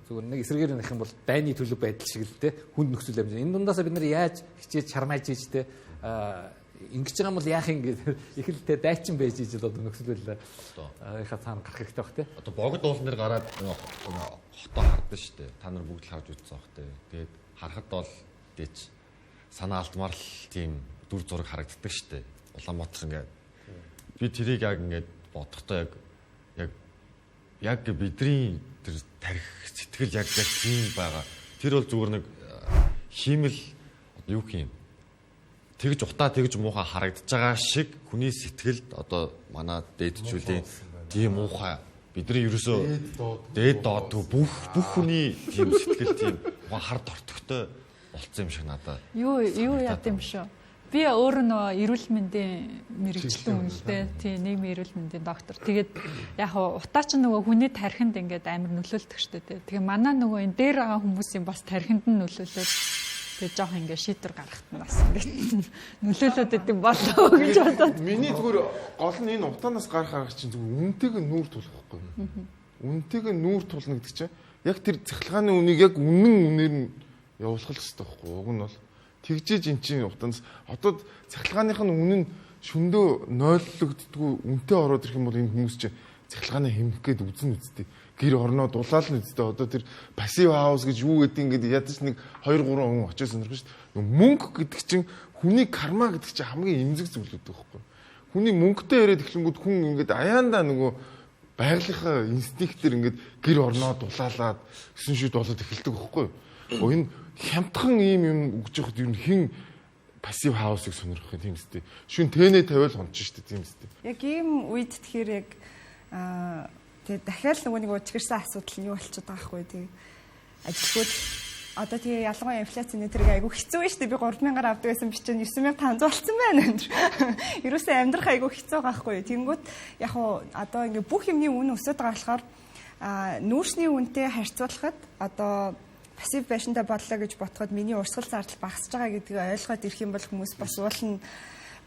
зүгээр нэг эсрэгээр нэх юм бол дайны төлөв байдал шиг л те хүнд нөхцөл амьдарч. Энэ дундаасаа бид нар яаж хичээж чармааж ийж те ингэж байгаа юм бол яах юм гэдэг их л те дайчин байж ийж одоо нөхцөл байдлаа ихаа цаана гарах хэрэгтэй бах те. Одоо богд уулан дээр гараад хотоо хардсан шүү дээ. Та нар бүгд л харж үзсэн бах те. Тэгээд харахад бол дээч санаа алдмаар л тийм дүр зураг харагддаг шүү дээ. Улаанбаатар ингээд би тэрийг яг ингээд бодохдоо яг бидний тэр тарих сэтгэл яг тийм байгаа. Тэр бол зүгээр нэг хиймэл юу юм тэгж утаа тэгж муухай харагдаж байгаа шиг хүний сэтгэлд одоо манай дээдчүүлийн тийм муухай бидний ерөөсөө дээд доод бүх хүний тийм сэтгэл тийм хард ортогтой болцсон юм шиг надад. Юу яд юм шүү. Би өөрөө нөгөө эрүүл мэндийн мэрэгчлэн үнэлтэй. Тийм нийгмийн эрүүл мэндийн доктор. Тэгээд яг утаа ч нөгөө хүний тархинд ингээд амар нөлөөлдөг шүү дээ. Тэгээ манай нөгөө энэ дээр байгаа хүмүүсийн бас тархинд нь нөлөөлөд тэгээ жоох ингээд шийдвэр гаргахт нь бас ингээд нөлөөлөд идэв болоо гэж бодоод. Миний зүгээр гол нь энэ утаанаас гарах чинь зүгээр үнэтэйг нүүр тулах байхгүй. Үнэтэйг нүүр тулна гэдэг чинь яг тэр цахилгааны үнийг яг үнээр нь явуулах л хэрэгтэй байхгүй. Уг нь бол тэгжээж эн чинь утанаас одоо цахилгааных нь үнэн шөндөө нойллогддгүй үнэтэй ороод ирэх юм бол энэ хүмүүс чинь цахилгаанаа хэмнэх гээд үзэн үсттэй гэр орноо дулаал нь үсттэй одоо тэр пассив хаус гэж юу гэдэг ингээд ядаж нэг 2 3 хүн очиж сонирхож шүү дээ. Мөнгө гэдэг чинь хүний карма гэдэг чинь хамгийн эмзэг зүйлүүд байхгүй. Хүний мөнгөтэй яриад эхлэнгүүд хүн ингээд аяандаа нөгөө байгалийнхаа инстинктээр ингээд гэр орноо дулаалаад гэсэн шийд болоод эхэлдэг байхгүй. Энэ хямдхан ийм юм өгж явахд ер нь хин пассив хаусыг сонирхох юм тийм үстэй. Шүн тэнэ тавиал хонч штэ тийм үстэй. Яг ийм үед тэгэхээр яг тэгээ дахиад нөгөө нэг учирсан асуудал нь юу болчиход байгаа хгүй тий. Ажилгүйд одоо тэгээ ялангуяа инфляцийн нэтэрэг айгүй хэцүү байна штэ. Би 3,000-аар авдаг байсан би чинь 9,500 болсон байна энэ. Ерөөсөө амьдрах айгүй хэцүү байгаа хгүй. Тэнгүүт яг одоо ингээ бүх юмний үн өсөд байгаа болохоор нүүрсний үнэтэй харьцуулахад одоо пассив байшинтай боллоо гэж бодоход миний урсгал зардал багасж байгаа гэдгийг ойлгоод ирэх юм бол хүмүүс бас уулна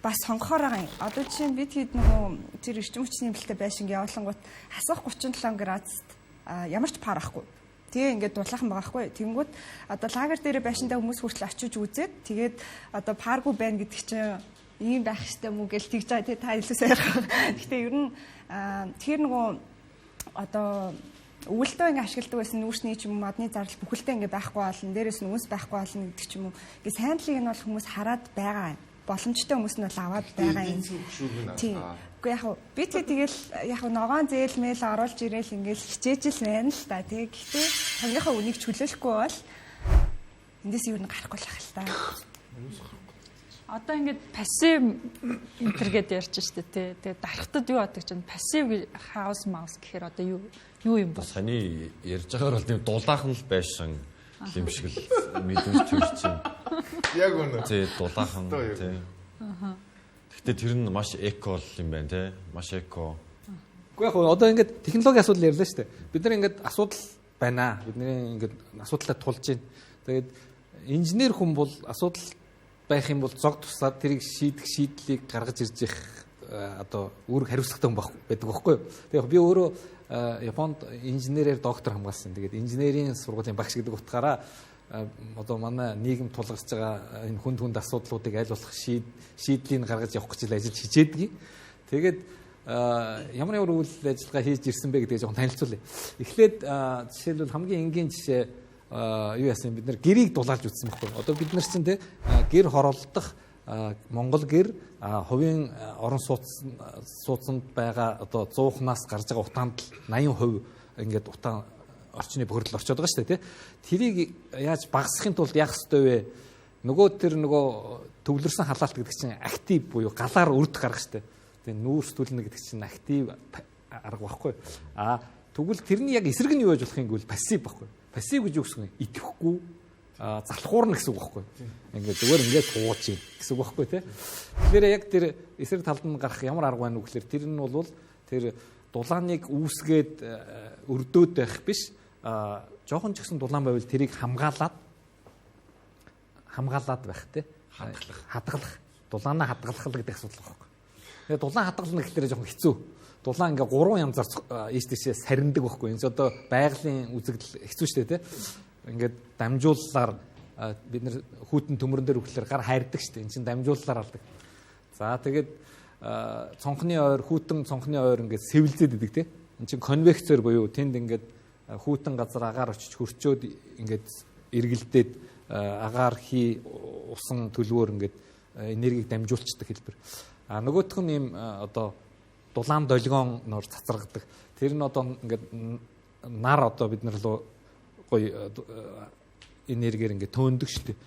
бас сонгохоор байгаа юм. Одоо жишээ нь бид хэд нөгөө тэр эрчим хүчний нэмэлттэй байшинг явуулангууд хасах 37 градуст ямар ч пар ахгүй. Тэгээ ингээд дулаахан байгаа хгүй. Тэнгүүд одоо лагер дээр байшинтай хүмүүс хүртэл очиж үзээд тэгээд одоо паргүй байна гэдэг чинь ийм байх штэ мүү гэж тэгж байгаа. Та илүү сайн байгаа. Гэхдээ ер нь тэр нөгөө одоо өвөлдөө ингээ ашигладаг байсан нүүрсний ч юм уу модны зардал бүхэлдээ ингээ байхгүй болно. Дээрээс нь үнс байхгүй болно гэдэг ч юм уу. Ингээ сайнлыг нь бол хүмүүс хараад байгаа юм. Боломжтой хүмүүс нь бол аваад байгаа юм. Тийм. Гэхдээ яг би тэгэл яг ногоон зээл мэйл оруулж ирээл ингээл хичээж л байна л та. Гэхдээ хангийнхаа үнийг чөлөөлөхгүй бол эндээс юу н гарахгүй л байх л та. Одоо ингээд пассив интергээд ярьж штэ тий. Тэгээ дарахтад юу адаг чинь пассив хаус маус гэхээр одоо юу юм бэ? Саний ярьж байгаагаар бол тийм дулаахан л байшин юм шиг л мэдээж төрч чинь. Яг үнэ. Тий, дулаахан тий. Гэхдээ тэр нь маш эко юм байна тий. Маш эко. Гэхдээ яг одоо ингээд технологийн асуудал ярьлаа шүү дээ. Бид нар ингээд асуудал байна. Бидний ингээд асуудалтай тулж байна. Тэгээд инженер хүн бол асуудал байх юм бол зог тусаад тэрийг шийдэх шийдлийг гаргаж ирж их одоо үүрэг хариуцлагатай хүн байдаг байхгүй юу. Тэгээд би өөрөө Японд инженерээр доктор хамгаалсан. Тэгээд инженерийн сургуулийн багш гэдэг утгаараа одоо манай нийгэм тулгарч байгаа энэ хүнд асуудлуудыг аль болох шийдлийг гаргаж явах гэж ажил хичээдэг. Тэгээд ямар үйл ажиллагаа хийж ирсэн бэ гэдгийг жоохон танилцуулъя. Эхлээд жишээлбэл хамгийн энгийн жишээ юу яасан бид нэр гэрийг дулаалж үтсэн байхгүй. Одоо бид нар чинь гэр хороолдох Монгол гэр хувийн орон сууцнд байгаа одоо 100-наас гарч байгаа утаанд 80% ингээд утаан орчны бохирдол орчод байгаа шүү дээ тий. Тэрийг яаж багасгахын тулд яах ёстой вэ? Нөгөө төвлөрсөн халаалт гэдэг чинь актив буюу галаар өрдөх арга шүү дээ. Тэгээ нүүрстүүлнэ гэдэг чинь актив арга байхгүй. Тэгвэл тэрний яг эсрэг нь юу байж болох юм гэвэл пассив байхгүй. Пассив гэж юу гэсэн юм? Итгэхгүй залхуурна гэсэн үг байхгүй. Ингээд зүгээр ингээд тууж ийн гэсэн үг байхгүй тий. Тэгэхээр яг тэр эсрэг талд нь гарах ямар арга байна вэ гэхээр тэр нь бол тэр дулааныг үүсгээд өрдөөд байх биш. Жохон ч гэсэн дулаан байвал тэрийг хамгаалаад байх тий. Хадгалах. Дулаанаа хадгалах гэдэг асуудал байхгүй. Тэгээ дулаан хадгална гэхээр жоохон хэцүү. Дулаан ингээ 3 янзаар ийш тийшээ сарндаг байхгүй. Энэ одоо байгалийн үзэгдэл хэцүү шүү дээ тий. Ингээд дамжууллаар бид нэр хүүтэн төмөрөн дээр өглөөр гар хайрдаг шүү дээ. Энд чинь дамжууллаар алдаг. За тэгээд цонхны ойр хүүтэн цонхны ойр ингээд сэвэлзээд идэг тий. Энд чинь конвекцээр буюу тэнд ингээд хүүтэн газар агаар очиж хөрчөөд ингээд эргэлдээд агаар хий усан төлөвөөр ингээд энергийг дамжуулцдаг хэлбэр. Нөгөөх нь ийм одоо дулаан долгионоор цацрагдаг. Тэр нь одоо ингээд нар одоо бид нар руу гоё энергиэр ингээд төөндөг шүү дээ.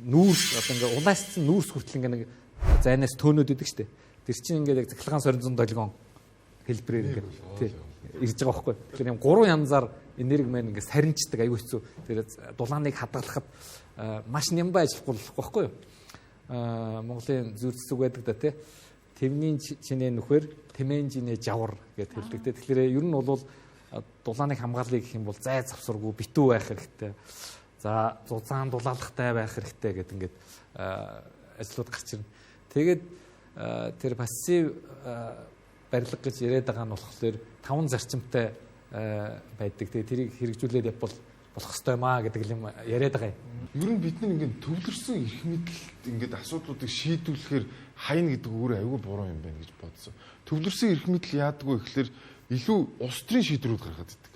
Нүүрс одоо ингээд улаасцсан нүүрс хүртэл ингээд нэг зайнаас төөнөд идэг шүү дээ. Тэр чинь ингээд яг цахилгаан сорилзон долгион хэлбэрээр ингээд тий ирж байгаа байхгүй. Тэгэхээр юм 3 янзаар энерги маань ингээд сарничдаг аюу хэцүү. Тэр дулааныг хадгалахад маш нямбай ажиллахгүй байхгүй юу? Монголын зүйр цэцэг байдаг да тий. Тэвний чинээ нүхээр тэмэнжинэ жавар гэж хэлдэг. Тэгэхээр ер нь бол дулааныг хамгаалъя гэх юм бол зай завсаргүй битүү байх хэрэгтэй. За зузаан дулаалгатай байх хэрэгтэй гэдэг ингээд ажлууд гарч ирнэ. Тэгээд тэр пассив барилга гэж яриад байгаа нь болохоор 5 зарчимтай байдаг. Тэгээд тэрийг хэрэгжүүлээд явбал болох ёстой маа гэдэг юм яриад байгаа юм. Ер нь бид нар ингээд төвлөрсөн эрх мэдэлд ингээд асуудлуудыг шийдвэрлэхээр хайна гэдэг өөрөө аюул буруу юм байна гэж бодсон. Төвлөрсөн эрх мэдэл яадаг вэ гэхээр илүү улс төрийн шийдвэрүүд гаргаад идэг.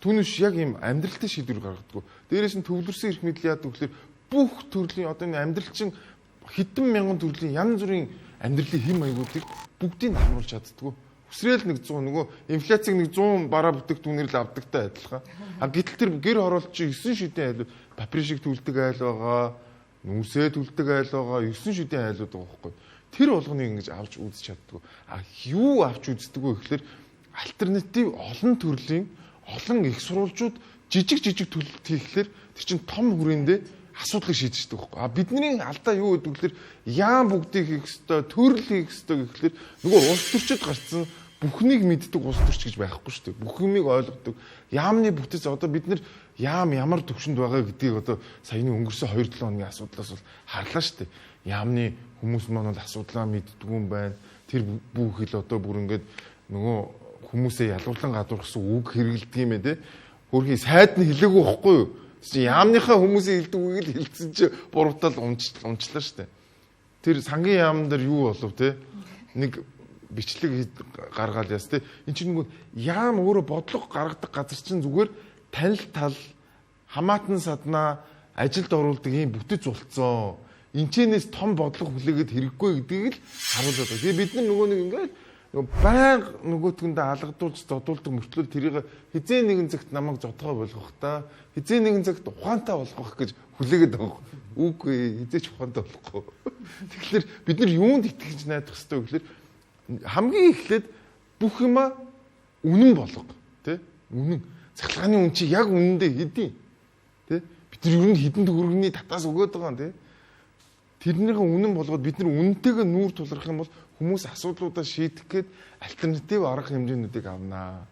Түүнээс яг ийм амьдралтай шийдвэр гаргадаг. Дээрээс нь төвлөрсөн эрх мэдэл яадаг вэ гэхээр бүх төрлийн одоо энэ амьдрал чинь хэдэн мянган төрлийн янз бүрийн амьдралын хэм маягуудыг бүгдийг хамруулж чаддаг. Өсрөөл нэг 100 нөгөө инфляцийг нэг 100 бараа бүтээгдэхүүнээр л авдагтай адилхан. Гэтэл тэр гэр хороолт чи 9 шидийн айлууд папришиг төлдөг айл байгаа, нүсээ төлдөг айл байгаа, 9 шидийн айлууд байгаа байхгүй. Тэр болгоныг ингэж авч үзэж чаддаг. Юу авч үздэг вэ гэхээр альтернатив олон төрлийн олон их сурвалжууд жижиг төлөлт хийхлээр тэр чинь том хүрээндээ асуудлыг шийдчихдэг байхгүй. Бидний алдаа юу гэдэг вэ гэхээр яам бүгдийг хийх ёстой, төрөл хийх ёстой гэхлээр нөгөө улс төрчид гарцсан бүхнийг мэддэг улс төрч гэж байхгүй шүү дээ. Бүх юмыг ойлгодог. Яамны бүтэц одоо бид нар яам ямар төвшөнд байгаа гэдгийг одоо саяны өнгөрсөн 2-7 хоногийн асуудлаас бол харлаа шүү дээ. Яамны хүмүүс маань бол асуудлаа мэддгүй юм байна. Тэр бүх хэл одоо бүр ингээд нөгөө хүмүүсээ ялгуулан гадуурхсан үг хэрэгэлдэг юм ээ те. Хөрхий сайд нь хэлээгүй байхгүй юу? Чи яамныхаа хүмүүсээ хэлдэг үгийг л хэлсэн чи буруутал унчлаа шүү дээ. Тэр сангийн яам дээр юу болов те? Нэг бичлэг гаргаал яс те. Энд чинь нөгөө яам өөрөө бодлого гаргадаг газар чинь зүгээр танил тал хамаатан саднаа ажилд оруулдаг ийм бүтэц болцсон. Энчнээс том бодлого хүлээгээд хэрэггүй гэдгийг л харуулдаг. Тэгээ бид нар нөгөө нэг ингээд байнга нөгөөтгөндөө алгадуулж зодуулдаг мөртлөө тэрийг хизээ нэгэн цагт намайг зодгоо болгох та хизээ нэгэн цагт ухаантай болгох гэж хүлээгээд байгаа. Үгүй хизээч ухаантай болохгүй. Тэгэхээр бид нар юунд итгэж найдах хэрэгтэй вэ гэхээр хамгийн эхлээд бүх юма үнэн болго тий үнэн цахилгааны үн чи яг үнэндээ хэдий тий бид нар ер нь хідэн төгрөгний татаас өгөөд байгаа юм тий тэрнийхээ үнэн болгоод бид нар үнэнтэйгээ нүүр тулрах юм бол хүмүүс асуудлуудаа шийдэх гээд альтернатив арга хэмжээнүүдийг авнаа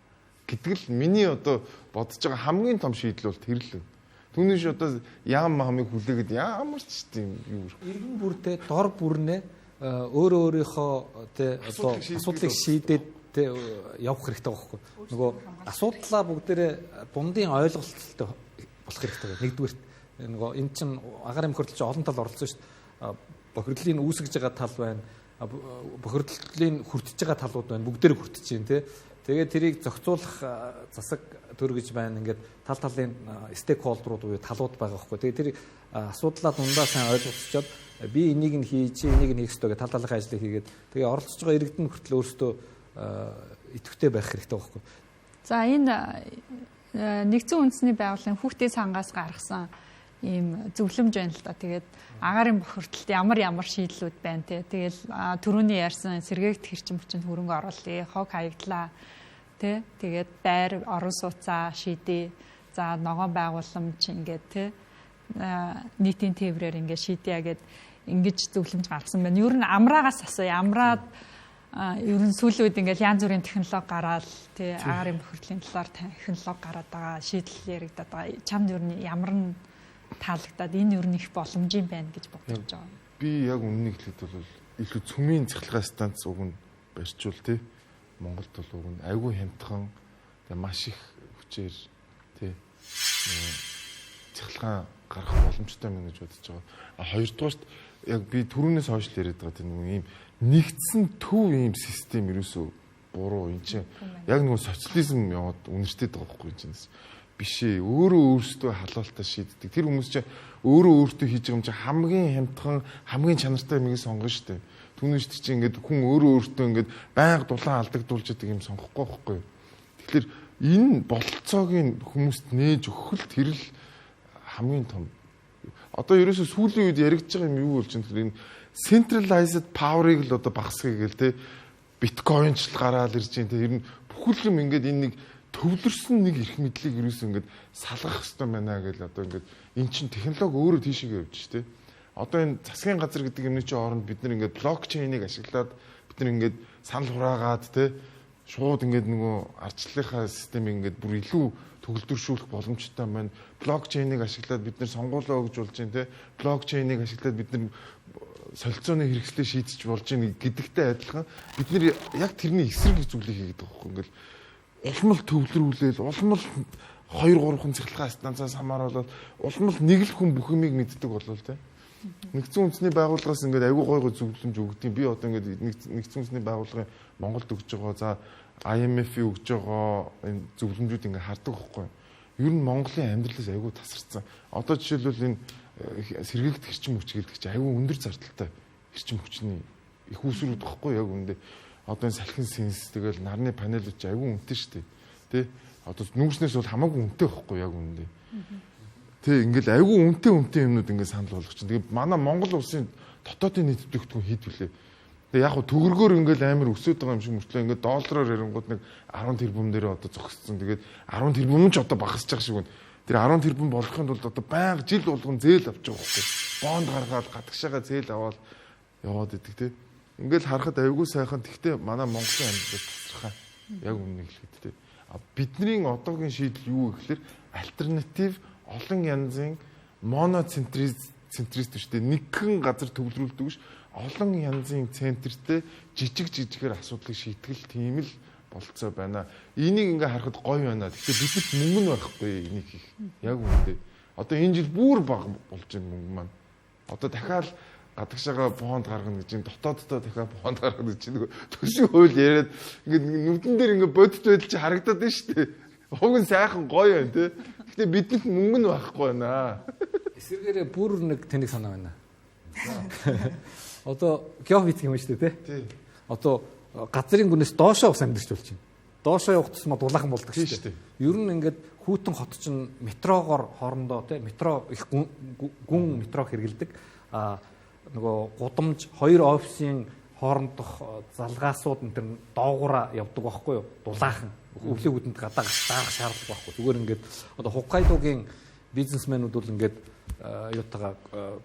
гэдэг л миний одоо бодож байгаа хамгийн том шийдэл бол тэр л. Түүнийш одоо яам маамыг хүлээгээд ямар ч тийм юу иргэн бүрдээ дор бүрнээ өөрийнхөө тэ одоо асуудлыг шийдээд явах хэрэгтэй байхгүй. Нөгөө асуудлаа бүгдээрээ дундын ойлголттой болох хэрэгтэй. Нэгдүгээр нөгөө эн чин агаар эмх хөрлөлч олон тал оролцсон шүү дээ. Бохирдлын үүсгэж байгаа тал байна. Бохирдлын хүртэж байгаа талууд байна. Бүгдээр хүртэж байна тий. Тэгээд тэрийг зохицуулах засаг төр гэж байна. Ингээд тал талын стейкхолдерууд буюу талууд байгаа байхгүй. Тэгээд тэрийг асуудлаа дундаа сайн ойлгоцчоод би энийг нь хийж, энийг нь хийх ёстой гэж тал талын ажлыг хийгээд тэгээ оролцож байгаа иргэдэн хүртэл өөрсдөө идэвхтэй байх хэрэгтэй байхгүй. За энэ нэгдсэн үндэсний байгууллагын хүүхдийн цангаас гаргасан ийм зөвлөмж байна л да. Тэгээд агаарын бохирдолд ямар шийдлүүд байна те. Тэгэл түрүүний ярьсан сэргээгт хэрчим хүчинд хөрөнгө оруулъя, хог хаягдлаа те. Тэгээд байр, орон сууцаа шийдээ. За ногоон байгууламж ингээд те нийтийн тээврээр ингээд шийдъя гэд ингэж зөвлөмж гаргасан байна. Ер нь амраагаас асууя. Амраад ер нь сүүлийн үед ингээд янз бүрийн технологи гараад те агаарын бохирдлын талаар технологи гараад байгаа, шийдэл яригдаад байгаа. Чамд ер нь ямар нь таалагдаад энэ ер нь их боломж юм байна гэж бодож байгаа. Би яг үннийг хэлэхэд бол илүү цөмийн цахилгаан станц уг нь барьчвал тий Монголд бол уг нь айгүй хямдхан маш их хүчээр тий цахилгаан гарах боломжтой мэн гэж бодож байгаа. Хоёрдугаарт яг би түрүүнээс хойш л яриад байгаа тийм ийм нэгдсэн төв ийм систем ерөөсөө буруу энэ чинь яг нөгөө социализм яваад үнэртэйд байгаа байхгүй юм чинь биш ээ. Өөрөө өөрсдөө халуалтаа шийддэг. Тэр хүмүүс чинь өөрөө өөртөө хийж байгаа юм чинь хамгийн хямдхан, хамгийн чанартай юмыг сонгоно шүү дээ. Түүнээс чинь ингээд хүн өөрөө өөртөө ингээд байнга дулаан алдагдуулж байгаа юм сонгохгүй байхгүй юу. Тэгэхээр энэ бололцоог хүмүүст нээж өгөх л тэр л хамгийн том. Одоо ерөөсөө сүүлийн үед яригдж байгаа юм юу болж байна гэхээр энэ centralized power-ыг л одоо багасгая гэл те биткойн ч гараад ирж байна те ер нь бүхэл юм ингээд энэ нэг төвлөрсөн нэг эрх мэдлийг ерөөсөө ингээд салгах хэрэгтэй байна гэж одоо ингээд эн чин технологи өөрөө тийшээ явж штэ. Одоо энэ засгийн газар гэдэг юмны чинь оронд бид нар ингээд блокчейнийг ашиглаад бид нар ингээд санал хураагаад те шууд ингээд нөгөө ардчлалынхаа системийг ингээд бүр илүү төгөлдршүүлэх боломжтой байна. Блокчейнийг ашиглаад бид нар сонгуулаа өгж болж байна те. Блокчейнийг ашиглаад бид нар солилцооны хэрэгслээ шийдэж болж байна гэдэгтэй адилхан бид нар яг тэрний эсрэг зүйлийг хийгээд байгаа байхгүй ингээд улмал төвлөрүүлээл улмал 2-3 цахилгаан станцаас хамааруулаад улмал нэг л хүн бүх юмыг мэддэг болов те. Нэгдсэн үндэсний байгууллагаас ингээд аягүй гой зөвлөмж өгдөг. Би одоо ингээд нэгдсэн үндэсний байгууллагын Монголд өгж байгаа за IMF-ийн өгж байгаа энэ зөвлөмжүүд ингээд хардаг байхгүй. Ер нь Монголын амьдралаас аягүй тасарсан. Одоо жишээлбэл энэ сэргээгт хэрчим хүч гэдэг чинь аягүй өндөр зардалтай хэрчим хүчний их усрууд байхгүй яг үндэ. Одоо энэ салхин синс тэгэл нарны панелууд ч аягүй үнэтэй шүү дээ. Тэ? Одоо нүүрснээс бол хамаагүй үнэтэй байхгүй яг үндэ. Тэ ингээл аягүй үнэтэй юмнууд ингээд санал болгох чинь. Тэгээ манай Монгол улсын дотоодын нийт бүтээгдэхүүн хийдвүлээ. Тэгээ яг хөө төгрөгөөр ингээл амар өсөд байгаа юм шиг мөртлөө ингээд доллараар ярингууд нэг 10 тэрбум дээр одоо зогссон. Тэгээд 10 тэрбум ч одоо багасч байгаа шиг байна. Тэр 10 тэрбум болохын тулд одоо байнга жил болгон зээл авч байгаа байхгүй. Бонд гаргаад гадагшаага зээл аваад яваад идэг тэ. Ингээл харахад айгүй сайхан. Тэгтээ манай Монголын амьдрал тасархай. Яг үннийг хэлэхэд те. Бидний одоогийн шийдэл юу гэхээр альтернатив олон янзын моноцентрист шүү дээ. Нэгэн газар төвлөрүүлдэг биш. Олон янзын центртэй жижигээр асуудлыг шийтгэл тийм л болцоо байна. Энийг ингээ харахад гоё байна. Гэхдээ бидэнд мөнгө нь байхгүй энийг хийх. Яг үнэндээ. Одоо энэ жил бүр бага болж байгаа мөнгө маань. Одоо дахиад гадагшаага бонд гаргана гэж юм дотооддоо дахиад бонд гаргана гэж нэг төсвийн хууль яриад ингээ нүдэн дээр ингээ бодит байдал чи харагдаад байна шүү дээ. Уг нь сайхан гоё байна те. Гэхдээ бидэнд мөнгө нь байхгүй байна. Эсвэргээрээ бүр нэг тэнэг санаа байна. Одоо геофизик юм шүү дээ тий. Одоо газрын гүнээс доошоо ус амьдэрч болж байна. Доошоо явах тусмаа дулаахан болдог шүү дээ. Ер нь ингээд хүүтэн хот чинь метрогоор хоорондоо тий метро их гүн метро хэрэгэлдэг. Нөгөө гудамж хоёр офисын хоорондох залгаасууд энэ төр доогуура явдаг байхгүй юу? Дулаахан. Өвлийн үдэнд гадаа дарах шаардлага байхгүй. Зүгээр ингээд одоо Хоккайдогийн бизнесмэнүүд бол ингээд юутаага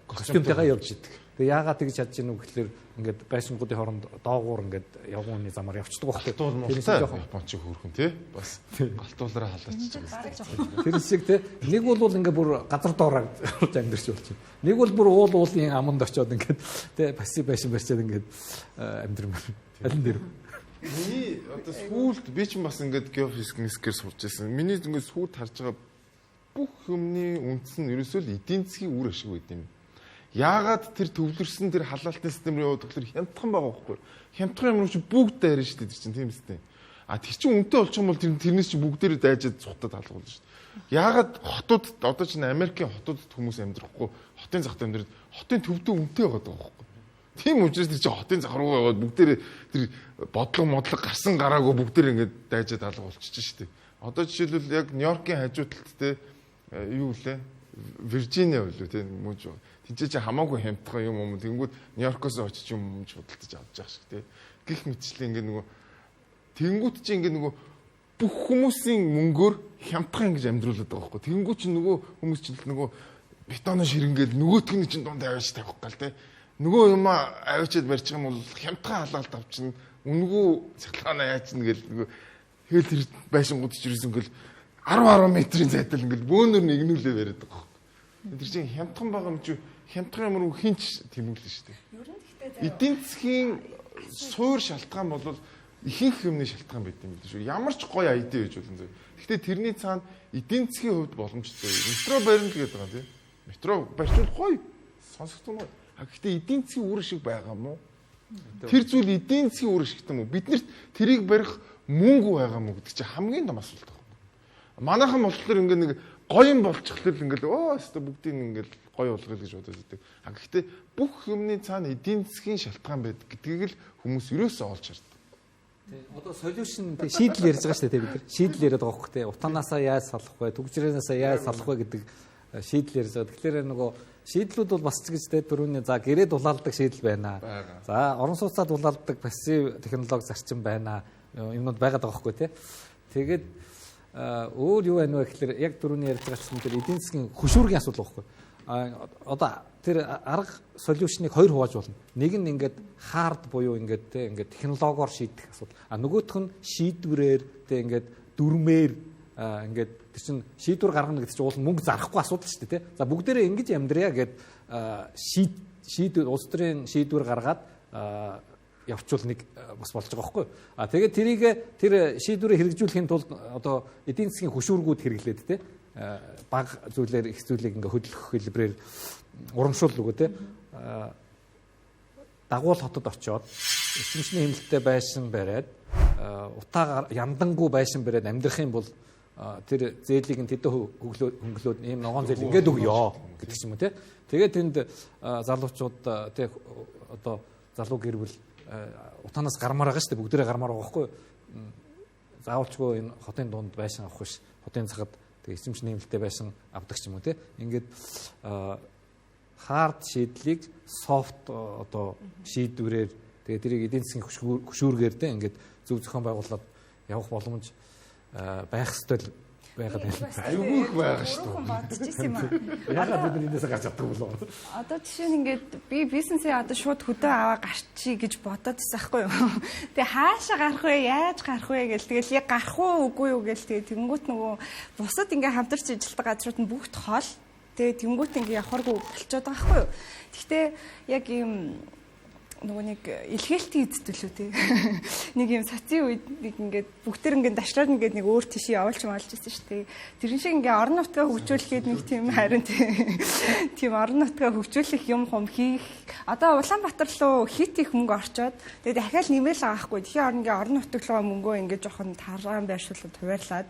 костюмтэйгээ явж идэг. Тэгээ яагаад тэгж чадж ийнү гэхэлэр ингээд байшингуудын хооронд доогуур ингээд явгууны замаар явцдаг байхгүй. Японч хөөрхөн тий. Бас галтуулаараа халаачих байгаа. Тэр шиг тий. Нэг бол ингээд бүр газар доороо орж амьдэрч болж байна. Нэг бол бүр уулын аманд очиод ингээд тий пассив байшин барьчаад ингээд амьдрмаар. Алин дээр. Миний одоо сүүлд би ч бас ингээд геофизикээр сурч байсан. Миний ингээд сүүлд харж байгаа бүх юмны үндэс нь ерөөсөө л эдийн засгийн үр ашиг байд юм. Яагаад тэр төвлөрсөн тэр халаалтын систем рүү явах гэхээр хямдхан байгаа байхгүй. Хямдхан юм чи бүгд дайрна шүү дээ чинь тийм үстэй. Тэр чинь үнэтэй болчих юм бол тэрнээс чи бүгдээрээ дайжаад цухтаад алга болно шүү дээ. Яагаад хотууд одоо чинь Америкийн хотуудад хүмүүс амьдрахгүй хотын захад амьдраад хотын төвдөө үнэтэй байгаа байхгүй. Тийм учраас тэр чинь хотын зах руу яваад бүгдээрээ тэр бодлого гарсан гараагүй бүгдээрээ ингээд дайжаад алга болчихж шүү дээ. Одоо жишээлбэл яг Нью-Йоркийн хажуу талд те юу лээ Виржиниа үлээ те мууж тийч чи хамаагүй хямдхан юм тэнгүүд Нью-Йоркоос очиж юм худалдаж авч явах шиг те гих мэтчлээ ингээд нөгөө тэнгүүд чи ингээд нөгөө бүх хүмүүсийн мөнгөөр хямдхан ингэж амьдруулдаг байгаа байхгүй тэнгүүд чи нөгөө хүмүүс чинь нөгөө бетоны ширэнгээл нөгөөтг нь чинь дунд аваач тавих гал те нөгөө юм аваачаад барьчих юм бол хямдхан халаалт авчихна үнгүү цахилгаанаа яачна гэл нөгөө хэл тэр байшингууд ч ирсэн ингээл 10 метрийн зайдал ингээл бөөнөр нэгнүүлээ бариад байгаа юм. Тэр чинь хямдхан байгаа юм чи хямдхан юм руу хинч тэмүүлнэ шүү дээ. Ер нь гэхдээ эдийн засгийн суур шалтгаан бол ихэнх юмны шалтгаан байт юм шүү. Ямар ч гоё ID байж болно зөв. Гэхдээ тэрний цаана эдийн засгийн хувьд боломжтой. Метро барина л гэдэг байгаа тийм. Метро барьчвал гоё. Сонсогдсон уу? Гэхдээ эдийн засгийн үр шиг байгаа юм уу? Тэр зүйл эдийн засгийн үр шигтэй юм уу? Биднэрт тэрийг барих мөнгө байгаа мó гэдэг чинь хамгийн том асуулт байна. Манайхан болохоор ингээ нэг гоё юм болчихлоо ингээл өстө бүгдийг ингээл гоё болгоё гэж бодож байдаг. Гэхдээ бүх юмны цаана эдийн засгийн шалтгаан байдаг гэдгийг л хүмүүс ерөөсөө олж хардаг. Одоо солиушн шийдэл ярьж байгаа шүү дээ бид нар. Шийдэл яриад байгаа хөх те. Утаанаасаа яаж салах вэ? Түгжрээсээ яаж салах вэ гэдэг шийдэл ярьж байгаа. Тэгэхээр нөгөө шийдлүүд бол бас ч гэж те түрүүний за гэрээ дулаалдаг шийдэл байна. За орон сууцаа дулаалдаг пассив технологи зарчим байна. Юмнууд байгаад байгаа хөөхгүй тий. Тэгээд өөр юу байна вэ гэхээр яг түрүүний ярьж байгaalсан тэр эдийн засгийн хөшүүргийн асуудал байхгүй. Одоо тэр арга солиушныг хоёр хувааж болно. Нэг нь ингээд хард буюу ингээд тий ингээд технологиор шийдэх асуудал. Нөгөөх нь шийдвэрээр тий ингээд дүрмээр ингээд тэр чин шийдвэр гаргана гэдэг чинь уул мөнгө зарахгүй асуудал шүү дээ тий. За бүгдээрээ ингэж амьдрья гэд шийдвэр улс төрийн шийдвэр гаргаад явчвал нэг бас болж байгаа байхгүй. Тэгээд тэр шийдвэрээ хэрэгжүүлэхийн тулд одоо эдийн засгийн хөшүүргүүд хэрэглээд те баг зүйлээр их зүйлийг ингээ хөдөлгөх хэлбэрээр урамшуул өгөө те дагуул хотод очиод эцэмшний хэмнэлттэй байшин бариад утаагаар яндангуу байшин бариад амьдрах юм бол тэр зээлийг нь тэдэн хөнгөлөөд ийм ногоон зээл ингээд өгё гэдэг ч юм уу те. Тэгээд тэнд залуучууд те одоо залуу гэр бүл утаанаас гармаар байгаа шүү дээ бүгдээрээ гармаар байгаа байхгүй заавалчгүй энэ хотын дунд байшин авах биш хотын цагад тэгээ эцэмшний хэмнэлттэй байшин авдаг ч юм уу те ингээд хард шийдлийг софт одоо шийдвэрээр тэгээ тэрийг эдийн засгийн хөшүүргээр те ингээд зөв зохион байгуулалт явах боломж байх ёстой л байгаад байна. Айгүйх байгаа шүү дээ. Өөрөөхөн бодчихсон юм аа. Яагаад бид нар эндээс гарч чаддаг болов? Одоо жишээ нь ингээд би бизнесээ одоо шууд хөдөө аваа гарчий гэж бодоод байсан байхгүй юу. Тэгээ хаашаа гарах вэ? Яаж гарах вэ гэл тэгэл яг гарах уу үгүй юу гэл тэгээ тэнгуут нөгөө бусад ингээ хамтарч ажилладаг газрууд нь бүгд хол. Тэгээ тэнгуут ингээ явахаргүй болчиход байгаа байхгүй юу. Гэхдээ яг ийм нөгөө нэг илгээлтийн эзэд лөө тий. Нэг юм сацийн үед нэг ингээд бүгдэр ингээд дашраад ингээд нэг өөр тийш явуулж маалж байсан шүү дээ. Тэрэн шиг ингээд орон нутгаа хөгжүүлэхэд нэг тийм харин тийм орон нутгаа хөгжүүлэх юм хум хийх. Одоо Улаанбаатар руу хит их мөнгө орчоод тэгээд дахиад нэмэл байгаа хгүй. Тэгэхээр ингээд орон нутаг руу мөнгөө ингээд жоохон таргаан байршуулад хуваарлаад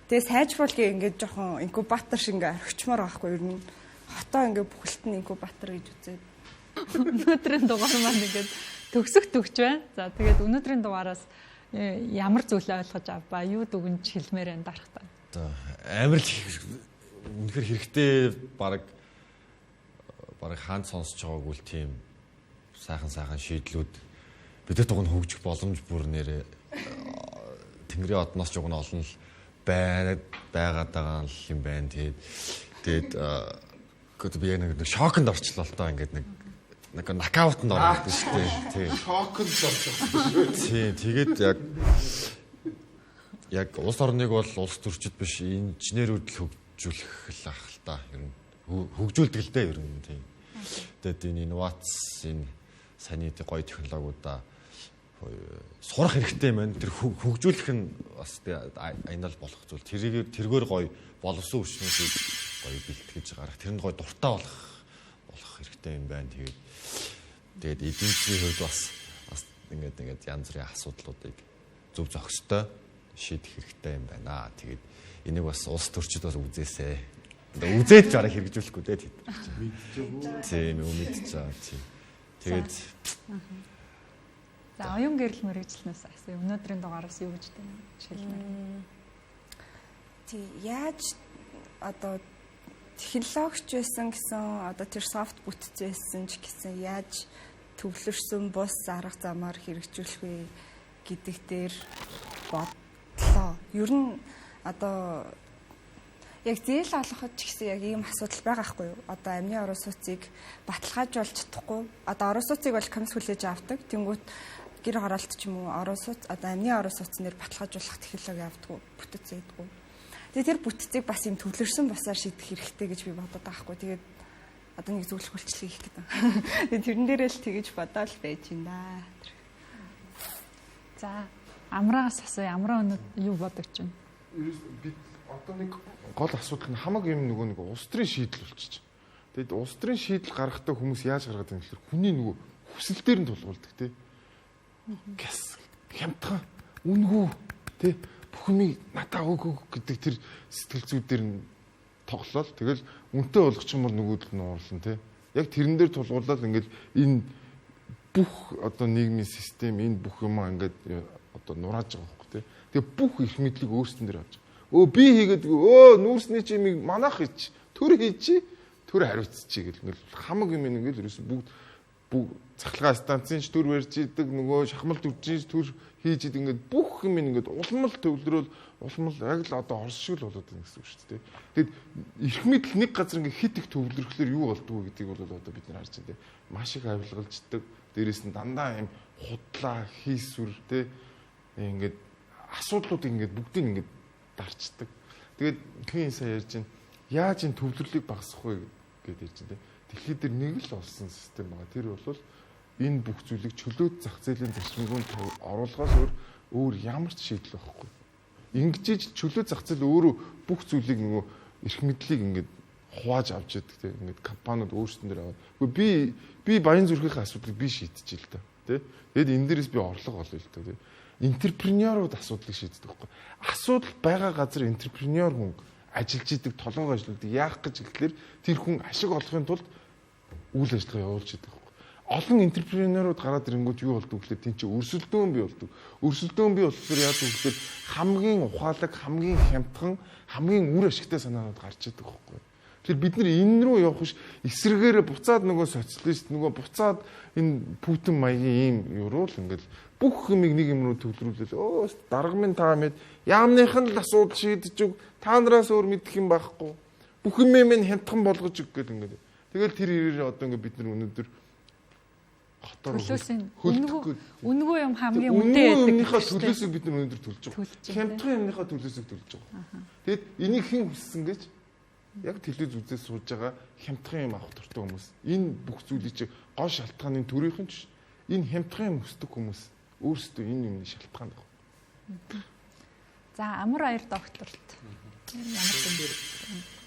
тэгээд сайжруулах ингээд жоохон инкубатор шиг ингээд орхичмоор байгаа хгүй. Ер нь хотоо ингээд бүхэлд нь инкубатор гэж үзээд Өнөөдрийн дугаар маань ингээд төгсөх төгч байна. За тэгээд өнөөдрийн дугаараас ямар зүйлээ ойлгож авбаа, юу дүгнж хэлмээр энэ дарахтаа. Одоо амар л үнэхэр хэрэгтэй баг хаанд сонсож байгаагүй л тийм сайхан шийдлүүд бидэд тугн хөгжих боломж бүр нэрээ Тэнгэрийн одноос ч угна олон л байгаад байгаа юм байна. Тэгээд би нэг шоконд орчлоо л доо ингээд нэг нокаутанд ороод байна шүү дээ. Тийм. Шоконд орчихсон шүү. Тийм. Тэгээд яг улс орныг бол улс төрчид биш инженерүүд л хөгжүүлэх л ах л та. Ер нь хөгжүүлдэг л дээ ер нь тийм. Тэгээд энэ инновац энэ саний гоё технологиудаа сурах хэрэгтэй байна. Тэр хөгжүүлэх нь бас аянал болох зүйл. Тэргээр гоё боловсон хүчнүүдийг гоё бэлтгэж гарах. Тэр нь гоё дуртай болох хэрэгтэй юм байна. Тэгээд эдийн засгийн хувьд бас ингээд янз бүрийн асуудлуудыг зөв зохистой шийдэх хэрэгтэй юм байна. Тэгээд энийг бас улс төрчид бас үзээсэй. Үзээд ч арай хэрэгжүүлэхгүй дээ тэд. Тийм мэдчихэж байгаа тийм. Тэгээд за оюун гэрэл мэргэжлэнээс асууя. Өнөөдрийн дугаараас юу гэж хэлмээр. Тий яаж одоо технологич байсан гэсэн одоо тэр софт бүтцээсэн ч гэсэн яаж төвлөрсөн бус арга замаар хэрэгжүүлэх вэ гэдэг дээр бодлоо. Ер нь одоо яг зээл олоход ч гэсэн яг ийм асуудал байгаа хгүй юу? Одоо амны орон сууцыг баталгаажуулж чадахгүй. Одоо орон сууцыг бол комисс хүлээж авдаг. Тэнгүүт гэр хороолт ч юм уу орон сууц одоо амны орон сууцнэр баталгаажуулах технологи авдаг бүтц байдаг. Тэгээд тэр бүтцийг бас юм төвлөрсөн босоор шийдэх хэрэгтэй гэж би бодоод байгаа хгүй. Тэгээд одоо нэг зөвлөх үйлчлэг хийх гэдэг. Тэгээд тэрэн дээрээ л тэгэж бодоол байж юм да. За амраагаас асууя. Амраа өнөө юу бодогч байна? Би одоо нэг гол асуудал нь хамаг юм нэг улс төрийн шийдэл болчих. Тэгэд улс төрийн шийдэл гаргахдаа хүмүүс яаж гаргаад байгаа юм гэхээр хүний нөгөө хүсэл дээр нь тулгуулдаг тий. Гэс хямдхан үнгүү тий бүхнийг надаа өгөө гэдэг тэр сэтгэл зүйдээр нь тоглол. Тэгэл үнтэй болгочих юм бол нөгөөдөл нь уурлан тий. Яг тэрэн дээр тулгуурлаад ингээл энэ бүх одоо нийгмийн систем энэ бүх юм ингээд одоо нурааж байгаа байхгүй тий. Тэгээ бүх их мэдлэг өөрсдөн дээр авч. Би хийгээд нүүрсний чимийг манайх хийч. Төр хийчи. Төр хариуцчих гэл ингээл хамаг юм ингээл ерөөс бүгд цахилгаан станцын ч төр барьж идэг нөгөө шахмал төвчийн төр хийж идэг ингээд бүх юм ингээд улмал төвлөрөөл улмал яг л одоо орс шиг л болоод байна гэсэн үг шүү дээ. Тэгэд эрх мэдэл нэг газар ингээд хит их төвлөрөхлөөр юу болдгоо гэдгийг бол одоо бид нар харж байна. Маш их авилгалждаг. Дээрээс нь дандаа юм худлаа хийсвэр те ингээд асуудлуудыг ингээд бүгдийг ингээд дарчдаг. Тэгээд хин сая ярьж байна. Яаж энэ төвлөрлийг багасгах вэ гэдээ ярьж байна. Дэлхийд дээр нэг л олсон систем байгаа. Тэр бол энэ бүх зүйлийг чөлөөт зах зээлийн зарчмыг оруулахаас өөр ямар ч шийдэл байхгүй. Ингэж чөлөө зах зээл өөрөө бүх зүйлийг нөгөө эрх мэдлийг ингээд хувааж авч яадаг тийм ингээд компаниуд өөрсдөн дээр аваад. Үгүй би баян зүрхийн асуудлыг би шийдчихэ л та. Тэ. Тэгэд энэ дээрээс би орлого олъё л та. Тэ. Энтерпренеурууд асуудлыг шийддэг байхгүй. Асуудал байгаа газар энтерпренеур хүн ажиллаж идэг, толгойгоо ажилладаг. Яах гэж ихлээр тэр хүн ашиг олохын тулд үйл ажиллагаа явуулж идэг байхгүй. Олон энтерпренеурууд гараад ирэнгүүт юу болдог гэхлээр тийм чи өрсөлдөөн бий болдог. Өрсөлдөөн бий болохоор яадаг гэхлээр хамгийн ухаалаг, хамгийн хямдхан, хамгийн үр ашигтай санаанууд гарч идэг байхгүй. Тэгэхээр бид нар энэ рүү явах биш эсрэгээр буцаад нөгөө социалист нөгөө буцаад энэ Путин маягийн ийм юу руу л ингээл бүх юмыг нэг юм руу төвлөрүүлээ. Өө дарга минь та мэд яамныхан л асуудал шийдэж өг. Та нараас өөр мэдэх юм байхгүй. Бүх юмээ минь хямдхан болгож өг гэл ингээд. Тэгэл тэр ирээр одоо ингээд бид нар өнөөдөр хотоор үнгүй юм хамгийн үнэтэй байдаг. Өмнөхөө төлөөсөө бид нар өнөөдөр төлж байгаа. Хямдхан юмныхаа төлөөсөө төлж байгаа. Тэгэд энийг хэн хүссэн гэж яг телевиз үзээс сууж байгаа хямдхан юм авах дуртай хүмүүс. Энэ бүх зүйлийг чи гол шалтгааны төрийнхэн ч энэ хямдхан юм хүсдэг хүмүүс өөрсдөө энэ юмны шалтгаан баг. За амар баяр докторт.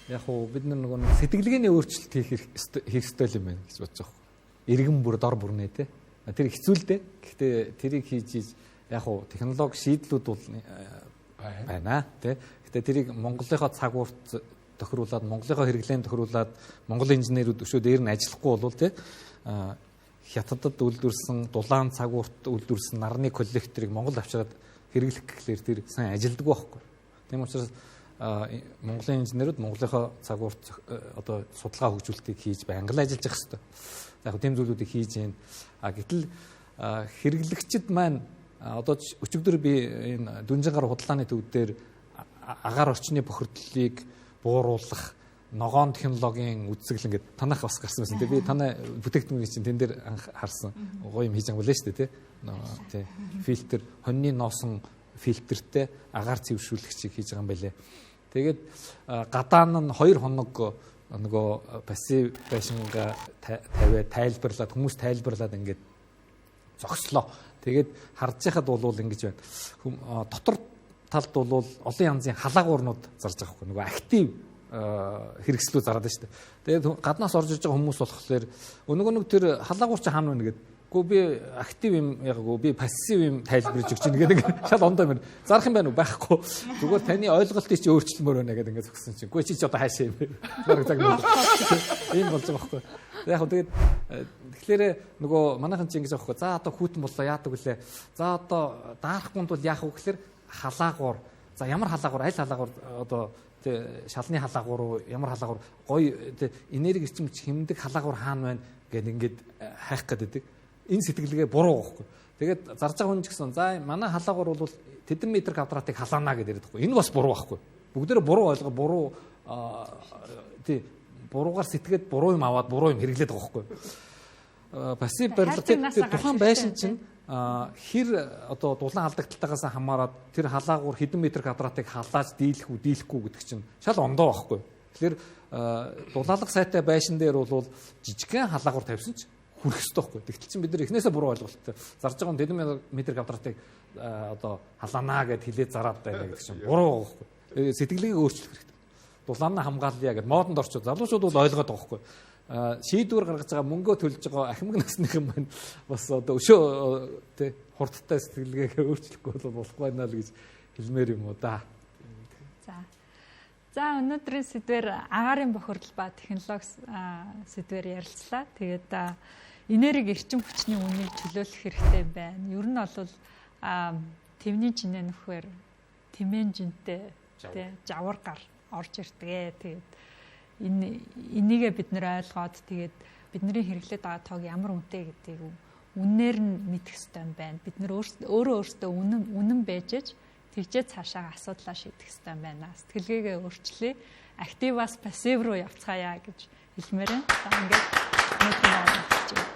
Яг уу бид нөгөө сэтгэлгээний өөрчлөлт хийх ёстой юм байна гэж бодож байгаа. Иргэн бүр дор бүрнээ те. Тэр хэцүү л дээ. Гэхдээ тэрийг хийж яг уу технологи шийдлүүд бол байна те. Гэхдээ тэрийг Монголынхоо цагуурт тохируулаад, Монголынхоо хэрэглээнд тохируулаад, Монгол инженерүүд өшөө дээр нь ажиллахгүй болвол те хятадд үйлдвэрсэн, дулаан цагуурт үйлдвэрсэн нарны коллекторыг Монгол авчираад хэрэглэх гэхлээр тэр сайн ажилддаг байхгүй. Тийм учраас Монголын инженерүүд Монголынхоо цагуурт одоо судалгаа хөгжүүлэлтийг хийж байнга ажиллаж явах хэрэгтэй. Яг тийм зүйлүүдийг хийж байна. Гэтэл хэрэглэгчид маань одоо өчигдөр би энэ дүнжин гар худалдааны төв дээр агаар орчны бохирдлыг бууруулах ногоон технологийн үзэсгэлэн гэдэг танах бас гарсан байсан. Би танай бүтээгдэхүүний чинь тэн дээр анх харсан. Гоё юм хийж байгаа байлаа шүү дээ, тий. Фильтр, хоньны носон фильтртэй агаар цэвэршүүлэгчийг хийж байгаа юм байлээ. Тэгээд гадаан нь 2 хоног нөгөө пассив байшингаа тавиад тайлбарлаад хүмүүс тайлбарлаад ингээд зогслоо. Тэгээд харж байхад бол ингэж байна. Дотор талд бол олон янзын халаагуурнууд зарж байгаа хгүй. Нөгөө актив хэрэгслүүд зараад байна шүү дээ. Тэгээд гаднаас орж иж байгаа хүмүүс болохоор нөгөө тэр халаагуур чи хаана байна гэдэг. Гэхдээ би актив юм яггүй би пассив юм тайлбарж өгч ийн гэдэг шал ондоо байна. Зарах юм байна уу байхгүй. Зүгээр таны ойлголтыг чи өөрчлөмөр байна гэдэг ингээд зогсон чинь. Үгүй чи одоо хаашаа юм бэ? Ийм болж байгаа байхгүй. Яг хөө тэгээд тэгэхээр нөгөө манайхан чи ингэж аахгүй. За одоо хүүтэн боллоо яадаг вүлээ. За одоо даарахгүйд бол яах вэ гэхээр халаагуур. За ямар халаагуур, аль халаагуур одоо шалны халаагуур уу, ямар халаагуур гоё энерги эрчимч хэмндэг халаагуур хаана байна гэд ингээд хайх гэдэг. Энэ сэтгэлгээ буруу байхгүй. Тэгээд зарж байгаа хүн ч гэсэн за манай халаагуур бол тэдэн метр квадратыг халаана гэдэг яриад байхгүй. Энэ бас буруу байхгүй. Бүгдээрээ буруу ойлгоо, буруу буруугаар сэтгээд буруу юм аваад буруу юм хэрэглээд байгаа байхгүй. Пассив барилга тухайн байшин чинь хэр одоо дулаан алдагдалтаагаас хамаарат тэр халаагуур хэдэн метр квадратыг халааж дийлэх үү дийлэхгүй гэдэг чинь шал ондоо байхгүй. Тэгэхээр дулаалга сайтай байшин дээр бол жижигхэн халаагуур тавьсан ч хүрэх ёстой байхгүй. Тэгтэл чинь бид нар эхнээсээ буруу ойлголттой. Зарж байгаа хэдэн метр квадратыг одоо халаанаа гэд хилээд зараад байна гэдэг чинь буруу байхгүй. Сэтгэлгээг өөрчлөх хэрэгтэй. Дулаанаа хамгаалъя гэд модонд орчод залуучууд бол ойлгоод байгаа байхгүй. Шийдвэр гаргаж байгаа мөнгөө төлж байгаа ахмад насныхан маань бас одоо өшөө тий хурдтай сэтгэлгээгээ өөрчлөхгүй болохгүй байна л гэж хэлмээр юм уу да. За өнөөдрийн сэдвэр агаарын бохирдол ба технологи сэдвэр ярилцлаа. Тэгээд энерги эрчим хүчний үнийг чөлөөлөх хэрэгтэй байна. Ер нь бол тэвний жинээ нөхөр тэмээн жинтэй тий жавар гар орж ирдэг. Тэгээд энийгээ бид нэр ойлгоод тэгээд бидний хэрэглээд байгаа тоог ямар үнэтэй гэдгийг үнээр нь мэдэх ёстой юм байна. Бид нэр өөрөөсөө үнэн байж тэгжээ цаашаа асуудлаа шийдэх ёстой юм байна. Сэтгэлгээгээ өөрчлөе. Активаас пассив руу явцгаая гэж хэлмээр байна. За ингээд